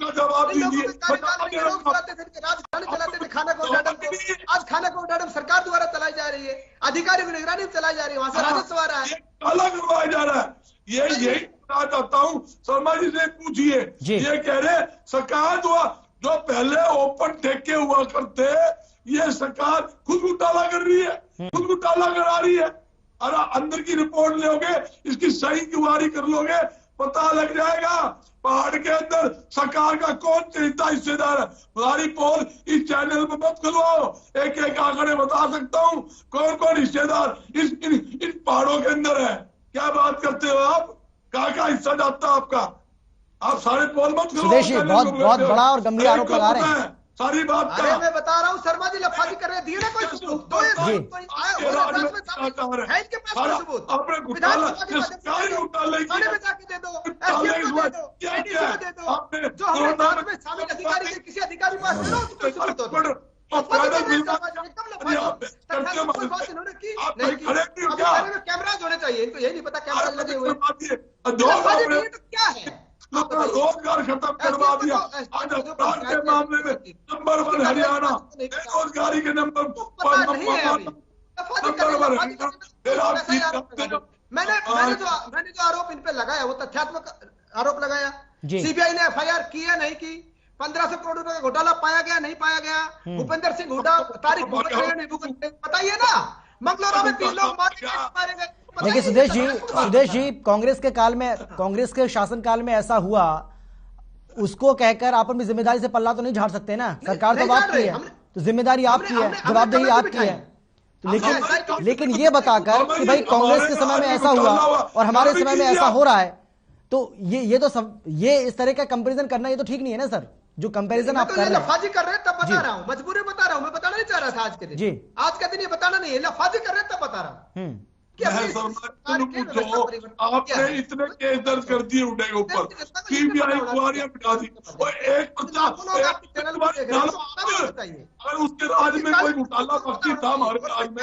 जवाब दीजिए। आज खाना को मैडम सरकार द्वारा चलाई जा रही है, अधिकारियों की निगरानी में चलाई जा रही है, वहां से राजस्व आ रहा है, अलग करवाया जा रहा है। यही बताना चाहता हूँ, शर्मा जी से पूछिए, ये कह रहे सरकार जो पहले ओपन ठेके हुआ करते, ये सरकार खुद घोटाला कर रही है, खुद घोटाला करा रही है। अरे अंदर की रिपोर्ट लोगे, इसकी सही इंक्वायरी कर लोगे, पता लग जाएगा पहाड़ के अंदर सरकार का कौन चहेता हिस्सेदार है। हमारी पोल इस चैनल पर मत खुलवाओ, एक एक आंकड़े बता सकता हूँ कौन कौन हिस्सेदार इन पहाड़ों के अंदर है। क्या बात करते हो आप? कहाँ हिस्सा जाता है आपका? आप सारे पोल मत खुलवाओ। बहुत बड़ा और गंभीर आरोप लगा रहे हैं सारी बात। अरे मैं बता रहा हूँ शर्मा जी, लफाजी कर रहे, दिए ना कोई सबूत, है इनके पास कोई सबूत, थाने में जाके दे दो, जो हमारे जांच में शामिल अधिकारी के किसी अधिकारी पास दे दो, कोई सबूत कैमराज होने चाहिए, इनको यही नहीं पता कैमरा लगे हुए क्या है। रोजगार खत्म करवा दिया। आज अपराध के मामले में नंबर 1 हरियाणा, बेरोजगारी के नंबर 1। मैंने जो आरोप इन पे लगाया वो तथ्यात्मक आरोप लगाया। CBI ने FIR की है नहीं की, 1500 करोड़ रुपए का घोटाला पाया गया नहीं पाया गया, भूपेंद्र सिंह हुड्डा तारीख बताइए ना। मंगलोरा में 3 लोग मारे गए। देखिए सुदेश जी, कांग्रेस के शासनकाल में ऐसा हुआ, उसको कहकर आप अपनी जिम्मेदारी से पल्ला तो नहीं झाड़ सकते ना। सरकार तो आपकी है, तो जिम्मेदारी आपकी है, जवाबदेही आपकी है। तो लेकिन ये बताकर कि भाई कांग्रेस के समय में ऐसा हुआ और हमारे समय में ऐसा हो रहा है, तो ये इस तरह का कंपैरिजन करना ये तो ठीक नहीं है ना सर। जो कंपैरिजन आप कर रहे हैं, लफाजी कर रहे हैं तब बता रहा हूँ, मजबूरी बता रहा हूँ, मैं बताना नहीं चाह रहा था आज के दिन। आज का दिन ये बताना नहीं है, लफाजी कर रहे हैं तब बता रहा हूँ। आपने इतने केस दर्ज कर दिए उनके ऊपर, CBI इंक्वायरियां बिठा दी, और एक अगर उसके राज में कोई घोटाला बाकी था हमारे राज में,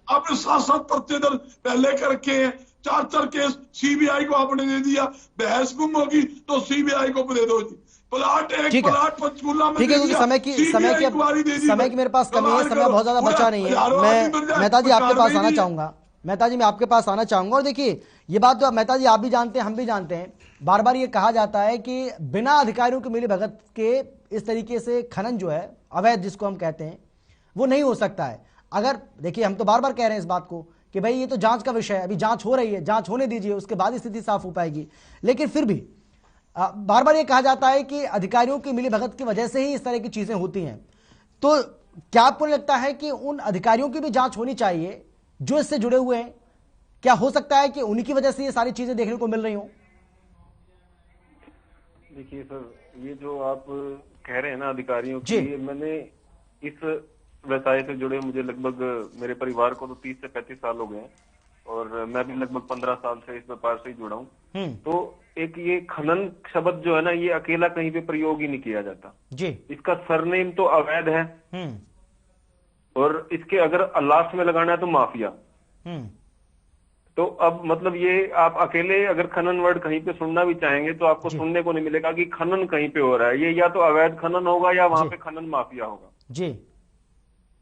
आपने 7 पर्चे पहले कर रखे हैं, 4 केस सीबीआई को आपने दे दिया, बहस गुम होगी तो सीबीआई को दे दो जी। प्लाट एक प्लाट पंचकूला में ठीक है, क्योंकि समय की मेरे पास कमी है, समय बहुत ज्यादा बचा नहीं है। मैं मेहता जी आपके पास आना चाहूंगा, मेहता जी मैं आपके पास आना चाहूंगा। और देखिए ये बात तो मेहता जी आप भी जानते हैं, हम भी जानते हैं, बार बार ये कहा जाता है कि बिना अधिकारियों की मिलीभगत के इस तरीके से खनन जो है अवैध जिसको हम कहते हैं वो नहीं हो सकता है। अगर देखिए हम तो बार बार कह रहे हैं इस बात को कि भाई ये तो जांच का विषय है, अभी जांच हो रही है, जांच होने दीजिए, उसके बाद स्थिति साफ हो पाएगी। लेकिन फिर भी बार बार ये कहा जाता है कि अधिकारियों की मिलीभगत की वजह से ही इस तरह की चीजें होती हैं। तो क्या आपको लगता है कि उन अधिकारियों की भी जांच होनी चाहिए जो इससे जुड़े हुए हैं? क्या हो सकता है कि उन्हीं की वजह से ये सारी चीजें देखने को मिल रही हो? देखिए सर, ये जो आप कह रहे हैं ना अधिकारियों की, मैंने इस व्यवसाय से जुड़े मुझे लगभग मेरे परिवार को तो 30 से 35 साल हो गए हैं और मैं भी लगभग 15 साल से इस व्यापार से ही जुड़ा हूँ। तो एक ये खनन शब्द जो है ना, ये अकेला कहीं पे प्रयोग ही नहीं किया जाता जी। इसका सरनेम तो अवैध है और इसके अगर लास्ट में लगाना है तो माफिया। तो अब मतलब ये आप अकेले अगर खनन वर्ड कहीं पे सुनना भी चाहेंगे तो आपको सुनने को नहीं मिलेगा कि खनन कहीं पे हो रहा है। ये या तो अवैध खनन होगा या वहां पे खनन माफिया होगा जी।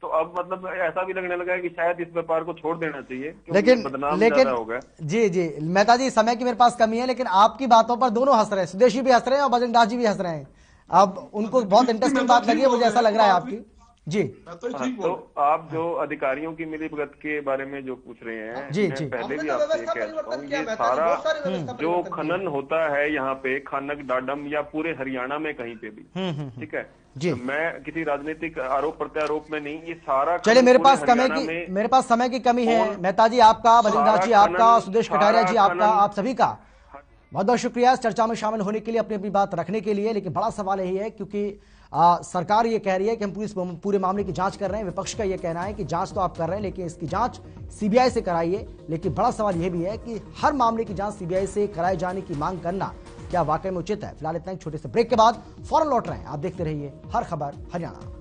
तो अब मतलब ऐसा भी लगने लगा है कि शायद इस व्यापार को छोड़ देना चाहिए, लेकिन हो गया। जी जी मेहता जी, समय की मेरे पास कमी है, लेकिन आपकी बातों पर दोनों हंस रहे हैं, सुदेशी भी हंस रहे हैं और बजरंग दास जी भी हंस रहे हैं। अब उनको बहुत इंटरेस्टिंग बात लगी है, मुझे ऐसा लग रहा है आपकी जी। तो आप जो अधिकारियों की मिलीभगत के बारे में जो पूछ रहे हैं, जी, मैं पहले भी आपसे कह चुका हूँ, ये सारा जो खनन होता है यहाँ पे खानक डाडम या पूरे हरियाणा में कहीं पे भी, ठीक है जी। मैं किसी राजनीतिक आरोप प्रत्यारोप में नहीं, ये सारा चलिए मेरे पास समय की कमी है। मेहता जी आपका, बजरंग दास जी आपका, सुदेश कटारिया जी आपका, आप सभी का बहुत बहुत शुक्रिया इस चर्चा में शामिल होने के लिए, अपनी अपनी बात रखने के लिए। लेकिन बड़ा सवाल यही है क्योंकि सरकार ये कह रही है कि हम पूरे मामले की जांच कर रहे हैं, विपक्ष का ये कहना है कि जांच तो आप कर रहे हैं लेकिन इसकी जांच सीबीआई से कराइए। लेकिन बड़ा सवाल यह भी है कि हर मामले की जांच सीबीआई से कराए जाने की मांग करना क्या वाकई में उचित है? फिलहाल इतना ही, छोटे से ब्रेक के बाद फौरन लौट रहे हैं। आप देखते रहिए हर खबर हरियाणा।